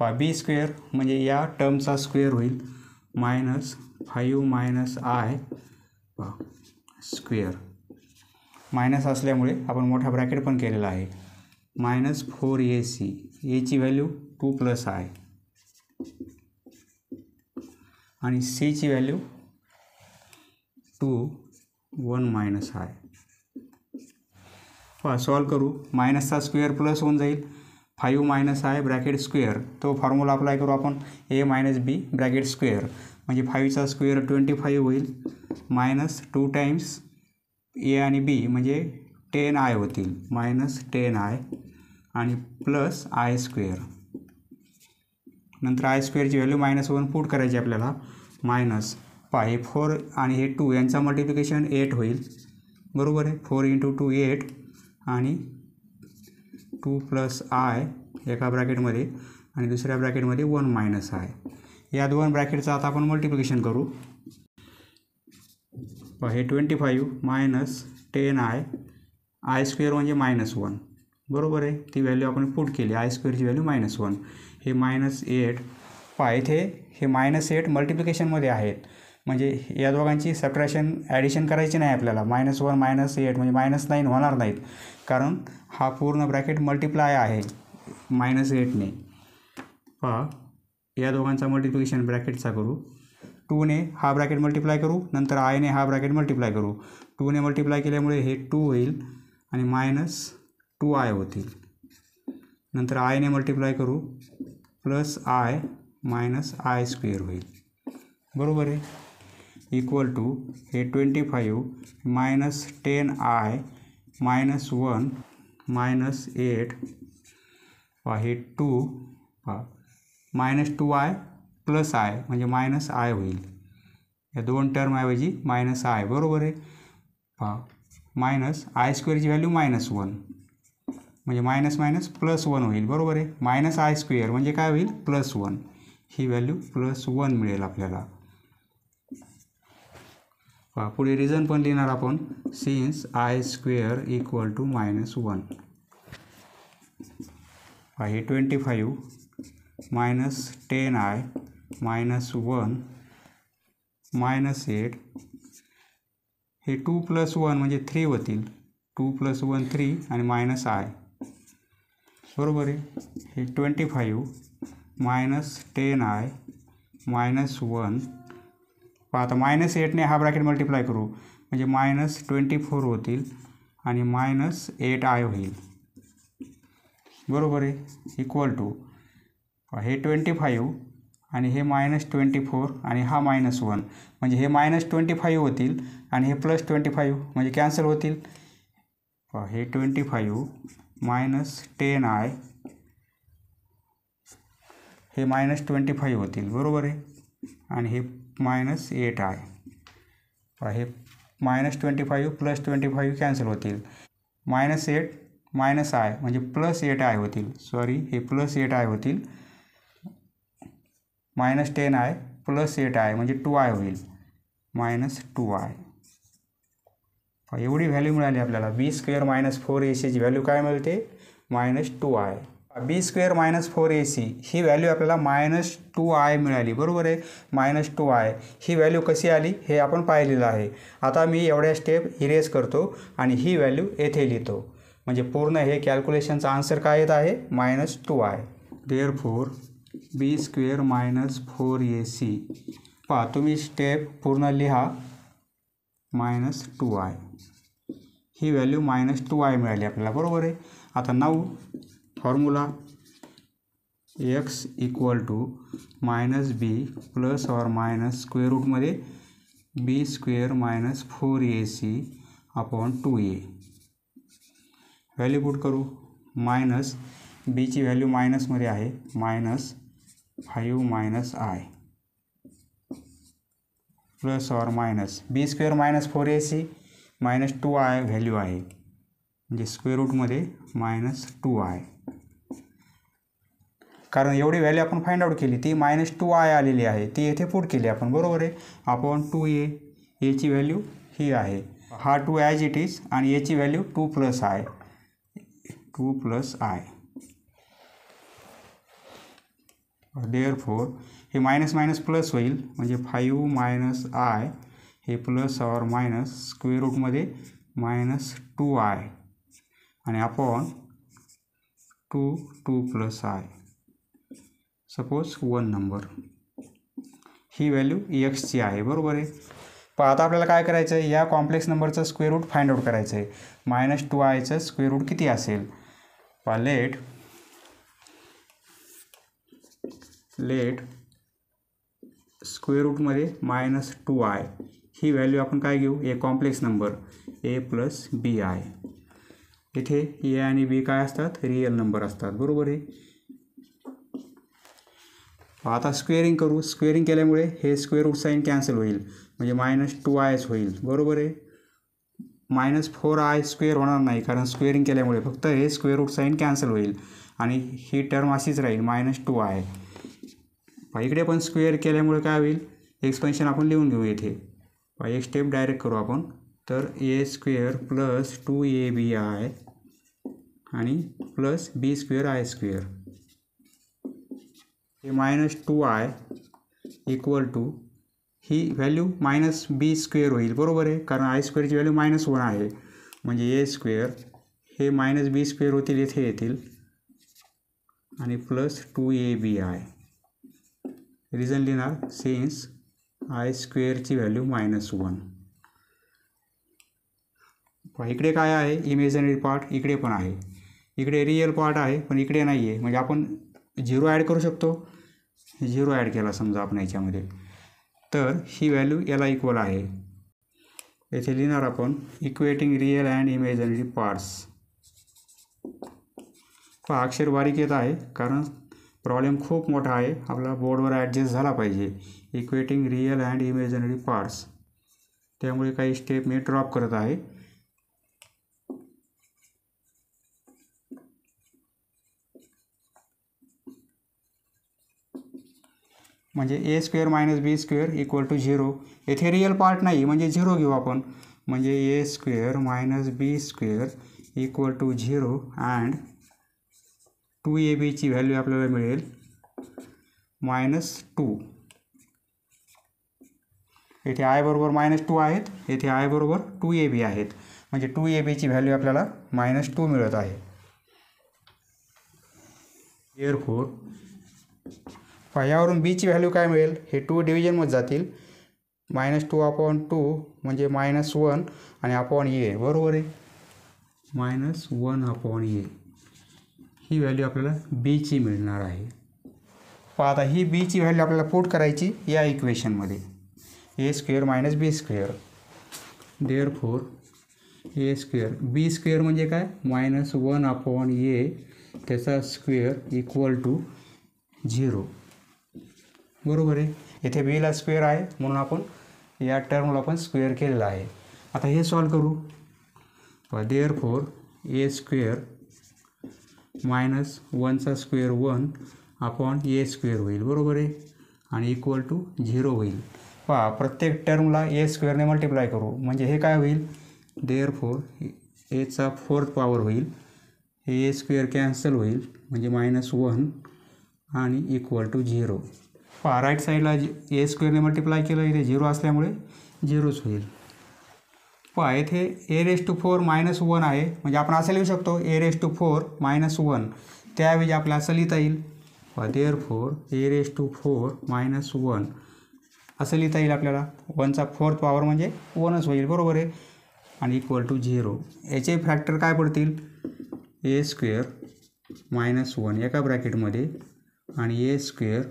पहा b² म्हणजे या टर्मचा स्क्वेअर होईल -5 - i स्क्वेअर. मायनस असल्यामुळे आपण मोठा ब्रॅकेट पण केलेला आहे. -4ac एची व्हॅल्यू 2 + i आणि सीची व्हॅल्यू 2 1 - i. पहा सॉल्व करू. मायनसचा स्क्वेअर प्लस होऊन जाईल. 5 - i ब्रॅकेट स्क्वेअर तो फॉर्म्युला अप्लाय करू आपण. a - b ब्रॅकेट स्क्वेअर म्हणजे 5चा स्क्वेअर 25 होईल -2 टाइम्स a आणि b म्हणजे 10i होतील -10i आणि प्लस i स्क्वेअर. नंतर i स्क्वेअरची व्हॅल्यू -1 पुट करायची आपल्याला मायनस. पहा हे 4 आणि हे 2 यांचा मल्टिप्लिकेशन 8 होईल बरोबर आहे. 4 × 2 8 आणि 2 + i एका ब्रॅकेटमध्ये आणि दुसऱ्या ब्रॅकेटमध्ये 1 - i. या दोन ब्रॅकेटचं आता आपण मल्टिप्लिकेशन करू. हे 25 -10i i स्क्वेअर म्हणजे -1 बरोबर आहे. ती व्हॅल्यू आपण पुट केली. i स्क्वेअरची व्हॅल्यू -1 हे -8. पहा इथे हे -8 मल्टिप्लिकेशनमध्ये आहेत म्हणजे या दोघांची सबट्रॅक्शन ॲडिशन करायची नाही आपल्याला. -1 -8 म्हणजे -9 होणार नाहीत कारण हा पूर्ण ब्रॅकेट मल्टिप्लाय आहे -8ने. पहा या दोघांचा मल्टिप्लिकेशन ब्रॅकेटचा करू. 2ने हा ब्रॅकेट मल्टिप्लाय करू नंतर आयने हा ब्रॅकेट मल्टिप्लाय करू. 2ने मल्टिप्लाय केल्यामुळे हे 2 होईल आणि -2i होतील. नंतर आयने मल्टिप्लाय करू प्लस i -i स्क्वेअर होईल बरोबर आहे. इक्वल टू हे 25 -10i -1 -8 पहा हे 2 पहा -2i प्लस i म्हणजे -i होईल. या दोन टर्मऐवजी -i बरोबर आहे. पहा -i स्क्वेअरची व्हॅल्यू -1 म्हणजे --+1 होईल बरोबर आहे. -i स्क्वेअर म्हणजे काय होईल +1. ही व्हॅल्यू +1 मिळेल आपल्याला. पहा पुढे रिझन पण लिहिणार आपण. Since i square equal to -1. पहा हे 25 -10i -1 -8 हे 2 + 1 म्हणजे 3 होतील. 2 + 1 3 आणि -i बरोबर आहे. हे 25 -10i -1 पहा आता -8ने हा ब्रॅकेट मल्टिप्लाय करू म्हणजे -24 होतील आणि -8i होईल बरोबर आहे. इक्वल टू हे 25 आणि हे -24 आणि हा -1 म्हणजे हे -25 होतील आणि हे +25 म्हणजे कॅन्सल होतील. हे 25 -10i हे -25 होतील बरोबर आहे आणि हे -8i. हे -25 + 25 कॅन्सल होतील. -8 -i म्हणजे +8i होतील. सॉरी, हे +8i होतील. -10i +8i म्हणजे 2i होईल. -2i. एवढी व्हॅल्यू मिळाली आपल्याला. b² - 4ac व्हॅल्यू काय मिळते? -2i. b² - 4ac ही व्हॅल्यू आपल्याला -2i मिळाली. बरोबर आहे. -2i ही व्हॅल्यू कशी आली हे आपण पाहिलेलं आहे. आता मी एवढ्या स्टेप इरेज करतो आणि ही व्हॅल्यू येथे लिहितो. म्हणजे पूर्ण हे कॅल्क्युलेशनचा आन्सर काय येत आहे? -2i. Therefore b² - 4ac. पहा, तुम्ही स्टेप पूर्ण लिहा. -2i ही व्हॅल्यू -2i मिळाली आपल्याला. बरोबर आहे. आता 9 फॉर्म्युला x = -b ± स्क्वेअर रूटमध्ये b² - 4ac/2a. व्हॅल्यू पुट करू. बीची व्हॅल्यू मायनसमध्ये आहे. -5 - i ± b² - 4ac -2i value आहे. म्हणजे स्क्वेअर रूटमध्ये -2i. कारण एवढी व्हॅल्यू आपण फाइंड आउट केली, ती -2i आलेली आहे, ती येथे पुट केली आपण. बरोबर आहे. आपण 2a, याची व्हॅल्यू ही आहे. हा 2 ॲज इट इज आणि याची व्हॅल्यू 2 + i. देअरफॉर हे मायनस प्लस होईल. म्हणजे 5 - i हे ± स्क्वेअर रूटमध्ये -2i आणि आपण 2 + i. Suppose 1 number. ही व्हॅल्यू एक्सची आहे. बरोबर आहे. पण आता आपल्याला काय करायचं आहे? या कॉम्प्लेक्स नंबरचं स्क्वेअर रूट फाइंड आउट करायचं आहे. -2iचं स्क्वेअर रूट किती असेल? लेट स्क्वेअर रूटमध्ये -2i ही व्हॅल्यू आपण काय घेऊ? A complex number a + bi. इथे a आणि b काय असतात? रिअल नंबर असतात. बरोबर आहे. आता स्क्वेअरिंग करू. स्क्वेअरिंग केल्यामुळे हे स्क्वेअर रूट साईन कॅन्सल होईल. म्हणजे -2iच होईल. बरोबर आहे. -4i² होणार नाही, कारण स्क्वेअरिंग केल्यामुळे फक्त हे स्क्वेअर रूट साईन कॅन्सल होईल आणि ही टर्म अशीच राहील -2i. इकडे पण स्क्वेअर केल्यामुळे काय होईल? एक्सपेन्शन आपण लिहून घेऊ येथे. एक स्टेप डायरेक्ट करू आपण. तर a² + 2abi आणि प्लस b²i². हे -2i = ही व्हॅल्यू -b² होईल. बरोबर आहे. कारण i² ची व्हॅल्यू -1 आहे. म्हणजे a² हे -b² होतील, येथे येतील आणि प्लस 2abi. रिझन लिहिणार सिन्स i² ची व्हॅल्यू -1. इकडे काय आहे? इमेजिनरी पार्ट इकडे पण आहे. इकडे रिअल पार्ट आहे पण इकडे नाही आहे. म्हणजे आपण 0 ॲड करू शकतो. 0 ॲड केला समजा आपण याच्यामध्ये, तर ही व्हॅल्यू याला इक्वल आहे. येथे लिहिणार आपण equating real and imaginary parts. अक्षर बारीक येत आहे कारण प्रॉब्लेम खूप मोठा आहे. आपला बोर्डवर ॲडजस्ट झाला पाहिजे. Equating real and imaginary parts. त्यामुळे काही स्टेप मी ड्रॉप करत आहे. म्हणजे a² - b² = 0. येथे रिअल पार्ट नाही म्हणजे 0 घेऊ आपण. म्हणजे a² - b² = 0 अँड 2ab ची व्हॅल्यू आपल्याला मिळेल -2. येथे i बरोबर -2 आहेत. येथे i बरोबर 2ab आहेत. म्हणजे 2ab ची व्हॅल्यू आपल्याला -2 मिळत आहे. देअरफॉर यावरून b ची व्हॅल्यू काय मिळेल? हे 2 डिव्हिजनमध्ये जातील. -2/2 म्हणजे -1 आणि अपॉन a. बरोबर आहे. -1/a ही व्हॅल्यू आपल्याला b ची मिळणार आहे. आता ही b ची व्हॅल्यू आपल्याला पुट करायची या इक्वेशनमध्ये. a² - b². Therefore a². b² म्हणजे काय? -1/a त्याचा स्क्वेअर = 0. बरोबर आहे. इथे बीला स्क्वेअर आहे म्हणून आपण या टर्मला पण स्क्वेअर केलेला आहे. आता हे सॉल्व करू. Therefore a square minus 1चा square 1 upon a square होईल. बरोबर आहे. आणि इक्वल टू 0 होईल. पहा प्रत्येक टर्मला ए स्क्वेअरने मल्टिप्लाय करू म्हणजे हे काय होईल. देअरफॉर एचा 4th पॉवर होईल. ए स्क्वेअर कॅन्सल होईल म्हणजे -1 आणि इक्वल टू 0. पहा राईट साईडला ए स्क्वेअरने मल्टिप्लाय केलं इथे 0 असल्यामुळे 0च होईल. पहा येथे a⁴ -1 आहे म्हणजे आपण असं लिहू शकतो a⁴ -1. त्याऐवजी आपल्याला असं लिहिता येईल. देअरफॉर a⁴ -1 असं लिहिता येईल आपल्याला. 1चा 4th पॉवर म्हणजे 1च होईल. बरोबर आहे. आणि इक्वल टू 0. याचे फॅक्टर काय पडतील. ए स्क्वेअर -1 एका ब्रॅकेटमध्ये आणि ए स्क्वेअर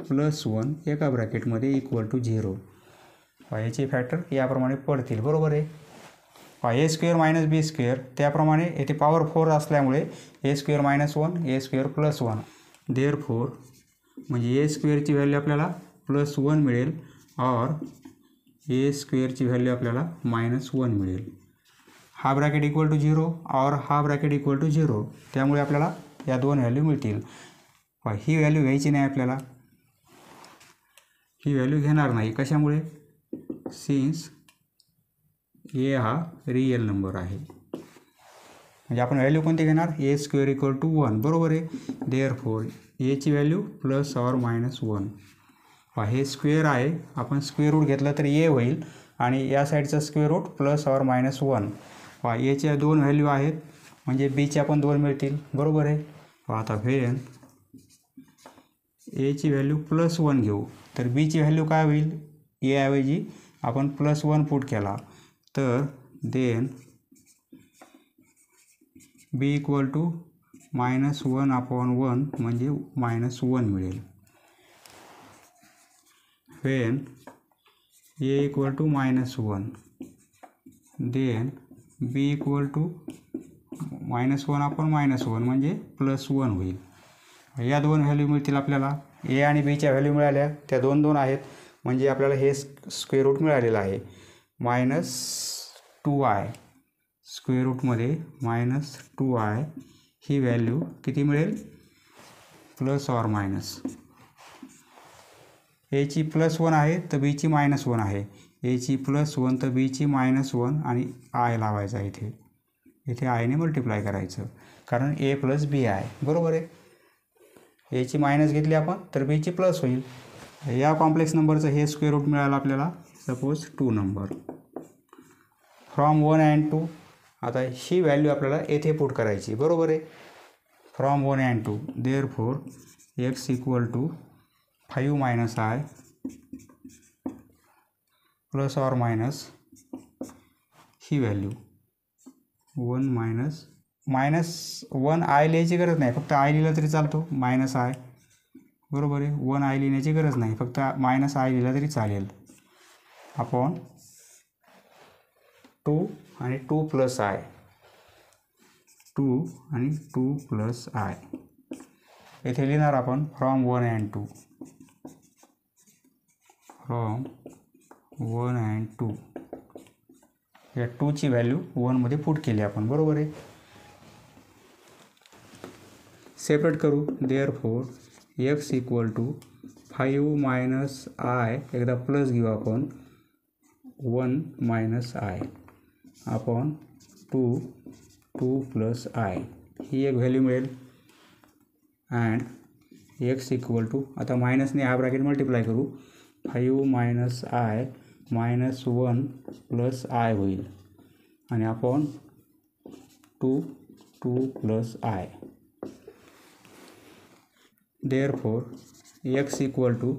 +1 एका ब्रॅकेटमध्ये इक्वल टू 0. याचे फॅक्टर याप्रमाणे पडतील. बरोबर आहे. ए स्क्वेअर मायनस बी स्क्वेअर त्याप्रमाणे येथे पॉवर 4 असल्यामुळे ए स्क्वेअर -1 ए स्क्वेअर +1. देअरफॉर म्हणजे ए स्क्वेअरची व्हॅल्यू आपल्याला +1 मिळेल और ए स्क्वेअरची व्हॅल्यू आपल्याला -1 मिळेल. हा ब्रॅकेट इक्वल टू 0 और हा ब्रॅकेट इक्वल टू 0. त्यामुळे आपल्याला या दोन व्हॅल्यू मिळतील. ही व्हॅल्यू घ्यायची नाही आपल्याला. ही व्हॅल्यू घेणार नाही. कशामुळे. सिन्स ए हा रिअल नंबर आहे. म्हणजे आपण व्हॅल्यू कोणती घेणार. A square equal to 1. बरोबर आहे. देअरफॉर एची व्हॅल्यू +or -1. हे स्क्वेअर आहे. आपण स्क्वेअर रूट घेतलं तर ए होईल आणि या साईडचा स्क्वेअर रूट +or -1. एच्या 2 व्हॅल्यू आहेत म्हणजे बीच्या पण 2 मिळतील. बरोबर आहे. आता व्हेन एची व्हॅल्यू +1 घेऊ तर बीची व्हॅल्यू काय होईल. ए ऐवजी आपण +1 पुट केला तर देन बी इक्वल टू -1/1 म्हणजे -1 मिळेल. When a equal to -1 then b equal to -1/-1 म्हणजे +1 होईल. या 2 व्हॅल्यू मिळतील आपल्याला. ए आणि बीच्या व्हॅल्यू मिळाल्या त्या 2 आहेत म्हणजे आपल्याला हे स्क्वेअर रूट मिळालेलं आहे. -2i स्क्वेअर रूटमध्ये -2i ही व्हॅल्यू किती मिळेल. +or- एची +1 आहे तर बीची -1 आहे. एची +1 तर बीची -1 आणि आय लावायचा इथे. इथे आयने मल्टिप्लाय करायचं कारण ए + बी आहे. बरोबर आहे. एची मायनस घेतली आपण तर बीची प्लस होईल. या कॉम्प्लेक्स नंबरचं हे स्क्वेअर रूट मिळालं आपल्याला. Suppose 2 number from 1 and 2. आता ही व्हॅल्यू आपल्याला येथे पुट करायची. बरोबर आहे. From 1 and 2 therefore x equal to 5 - i +or- ही व्हॅल्यू 1 -1 आय लिहायची गरज नाही. फक्त आय लिहिलं तरी चालतो. -i. बरोबर आहे. 1 आय लिहिण्याची गरज नाही. फक्त -i लिहिलं तरी चालेल. अपॉन 2 आणि 2 + i 2 आणि 2 + i येथे लिहिणार आपण फ्रॉम 1 and 2. फ्रॉम 1 and 2 या 2ची व्हॅल्यू 1 मध्ये पुट केली आपण. बरोबर आहे. सेपरेट करू. Therefore x equal to 5 - i एकदा प्लस घेऊ आपण 1 - i अपॉन 2 + i ही एक व्हॅल्यू मिळेल. अँड x इक्वल टू आता मायनसने हा ब्रॅकेट मल्टिप्लाय करू. 5 - i -1 + i होईल आणि upon 2 + i. Therefore x equal to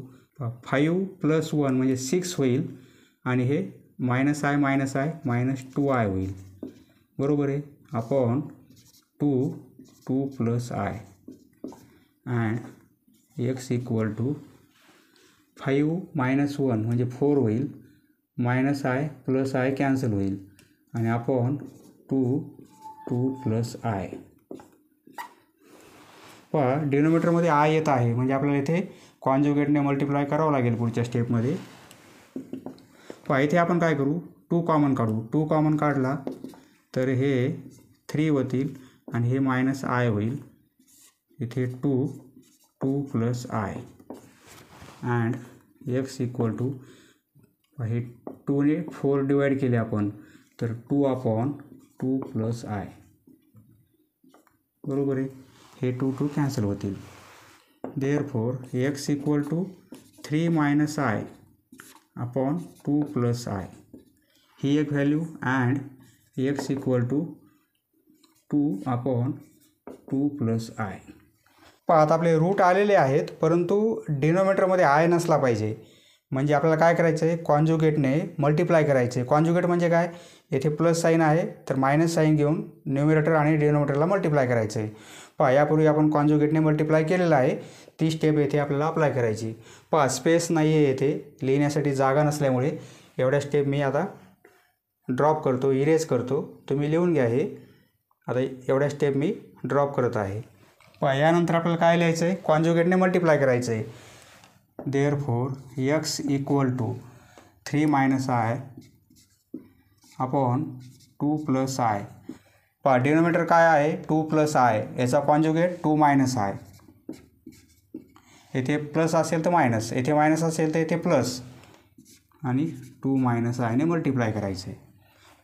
5 + 1 म्हणजे 6 होईल आणि हे -i -2i होईल. बरोबर आहे. Upon 2 + i and x equal to 5 - 1 म्हणजे 4 होईल. -i + i कॅन्सल होईल आणि अपॉन 2 + i. पहा डिनोमिनेटरमध्ये आय येत आहे म्हणजे आपल्याला इथे कॉन्जुगेटने मल्टिप्लाय करावं लागेल पुढच्या स्टेपमध्ये. पहा इथे आपण काय करू, 2 कॉमन काढू. 2 कॉमन काढला तर हे 3 होतील आणि हे मायनस आय होईल. इथे 2 plus i and x equal to हे 2ने 4 डिवाइड केले आपण तर 2/2 प्लस आय. बरोबर आहे. हे 2 कॅन्सल होतील. Therefore x equal to 3 minus I upon 2 plus I ही एक value and x equal to 2/2 plus I. पहा आता आपले रूट आलेले आहेत परंतु डिनोमिनेटरमध्ये आय नसला पाहिजे. म्हणजे आपल्याला काय करायचं आहे, कॉन्जुगेटने मल्टिप्लाय करायचे. कॉन्जुगेट म्हणजे काय, येथे प्लस साईन आहे तर मायनस साईन घेऊन न्यूमिरेटर आणि डिनोमिनेटरला मल्टिप्लाय करायचं आहे. पहा यापूर्वी आपण कॉन्जुगेटने मल्टिप्लाय केलेलं आहे. ती स्टेप येथे आपल्याला अप्लाय करायची. पहा स्पेस नाही आहे येथे लिहिण्यासाठी जागा नसल्यामुळे एवढ्या स्टेप मी आता ड्रॉप करतो, इरेज करतो. तुम्ही लिहून घ्या. हे आता एवढ्या स्टेप मी ड्रॉप करत आहे. पहा यानंतर आपल्याला काय लिहायचं आहे, कॉन्जुगेटने मल्टिप्लाय करायचं आहे. Therefore x equal to 3 minus I upon 2 plus I. पहा डिनोमिनेटर काय आहे, 2 प्लस आय. याचा कॉन्जुगेट 2 मायनस आय. येथे प्लस असेल तर मायनस, येथे मायनस असेल तर येथे प्लस आणि 2 मायनस आयने मल्टिप्लाय करायचे.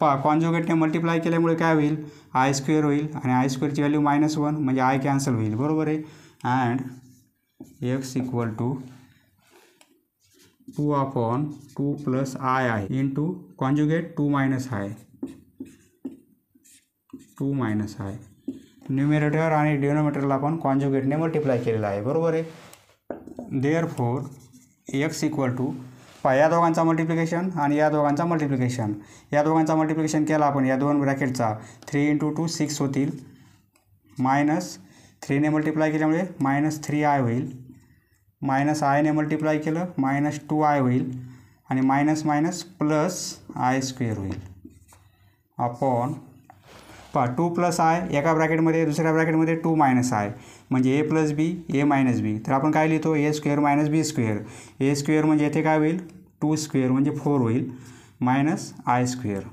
पहा कॉन्जुगेटने मल्टिप्लाय केल्यामुळे काय होईल, आय स्क्वेअर होईल आणि आय स्क्वेअरची व्हॅल्यू -1 म्हणजे आय कॅन्सल होईल. बरोबर आहे. And x equal to 2/2 plus I आहे into conjugate 2 minus I. 2 minus I numerator आणि डिनोमिनेटरला आपण कॉन्जुगेटने मल्टिप्लाय केलेला आहे. बरोबर आहे. देअरफॉर एक्स इक्वल टू पहा या दोघांचा मल्टिप्लिकेशन आणि या दोघांचा मल्टिप्लिकेशन. या दोघांचा मल्टिप्लिकेशन केला आपण या दोन ब्रॅकेटचा 3 × 2 6 होतील. मायनस 3ने मल्टिप्लाय केल्यामुळे -3i होईल. मायनस आयने मल्टिप्लाय केलं -2i होईल आणि minus minus plus I square होईल अपॉन पहा 2 प्लस आय एका ब्रॅकेटमध्ये, दुसऱ्या ब्रॅकेटमध्ये 2 मायनस आय म्हणजे ए प्लस बी ए मायनस बी. तर आपण काय लिहितो, A square minus B square. A square म्हणजे येथे काय होईल 2 स्क्वेअर म्हणजे 4 होईल minus I square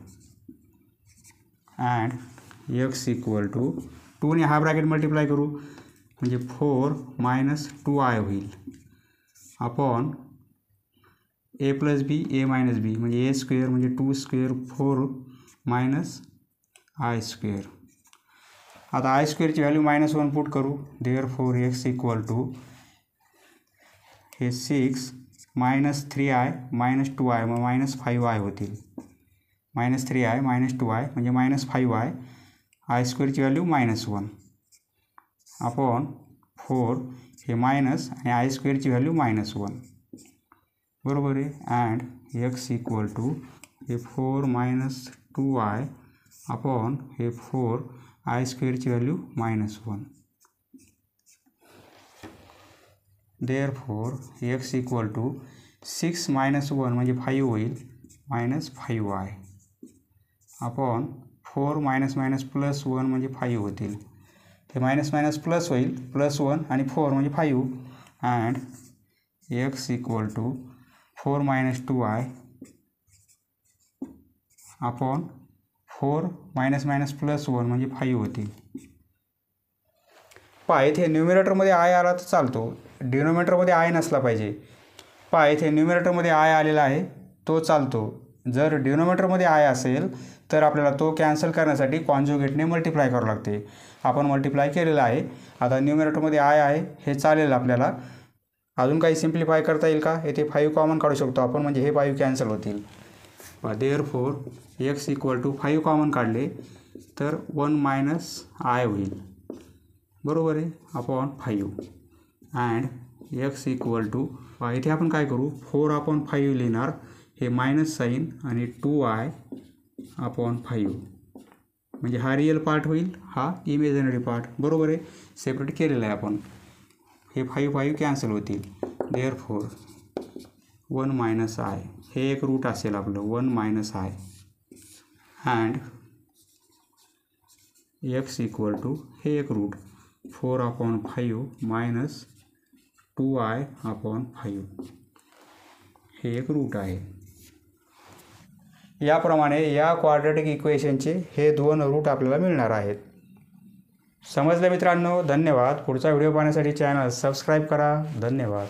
and x equal to 2ने हा ब्रॅकेट मल्टिप्लाय करू म्हणजे 4 मायनस 2i होईल upon A plus B A minus B म्हणजे ए स्क्वेअर म्हणजे 2 स्क्वेअर 4 मायनस आय स्क्वेअर. आता आय स्क्वेअरची व्हॅल्यू -1 पुट करू. देअरफॉर एक्स इक्वल टू हे 6 मायनस 3i मायनस 2i मग -5i होतील. -3i मायनस 2i म्हणजे -5i. आय स्क्वेअरची व्हॅल्यू -1 अपॉन 4 हे मायनस आणि आय स्क्वेअरची व्हॅल्यू -1. बरोबर आहे. अँड एक्स इक्वल टू हे 4 मायनस 2i अपॉन हे 4 आय स्क्वेअरची value -1. Therefore x equal to 6 minus 1 म्हणजे 5 होईल -5i upon 4 minus minus plus 1 म्हणजे 5 होतील. हे मायनस मायनस प्लस होईल +1 आणि 4 म्हणजे 5 and x equal to 4 minus 2i upon 4 minus minus +1 म्हणजे 5 होतील. पहा इथे न्यूमिरेटरमध्ये आय आला तर चालतो, डिनोमिनेटरमध्ये आय नसला पाहिजे. पहा इथे न्यूमिरेटरमध्ये आय आलेला आहे तो चालतो. जर डिनोमिनेटरमध्ये आय असेल तर आपल्याला तो कॅन्सल करण्यासाठी कॉन्जुगेटने मल्टिप्लाय करावं लागते. आपण मल्टिप्लाय केलेलं आहे. आता न्यूमिरेटरमध्ये आय आहे हे चालेल आपल्याला. अजून काही सिम्प्लिफाय करता येईल का, येथे 5 कॉमन काढू शकतो आपण म्हणजे हे 5 कॅन्सल होतील. Therefore x equal to 5 common काढले तर 1 मायनस आय होईल. बरोबर आहे. Upon 5 and x equal to इथे आपण काय करू 4/5 लिहिणार. हे मायनस साईन आणि 2i अपॉन 5 म्हणजे हा रिअल पार्ट होईल, हा इमेजिनरी पार्ट. बरोबर आहे. सेपरेट केलेलं आहे आपण. हे 5 कॅन्सल होतील. देअरफॉर 1 मायनस आय हे एक रूट असेल आपलं 1 minus i and x equal to हे एक रूट 4/5 मायनस 2i/5 हे एक रूट आहे. याप्रमाणे या क्वाड्रॅटिक इक्वेशनचे हे 2 रूट आपल्याला मिळणार आहेत. समजलं मित्रांनो? धन्यवाद. पुढचा व्हिडिओ पाहण्यासाठी चॅनल सबस्क्राईब करा. धन्यवाद.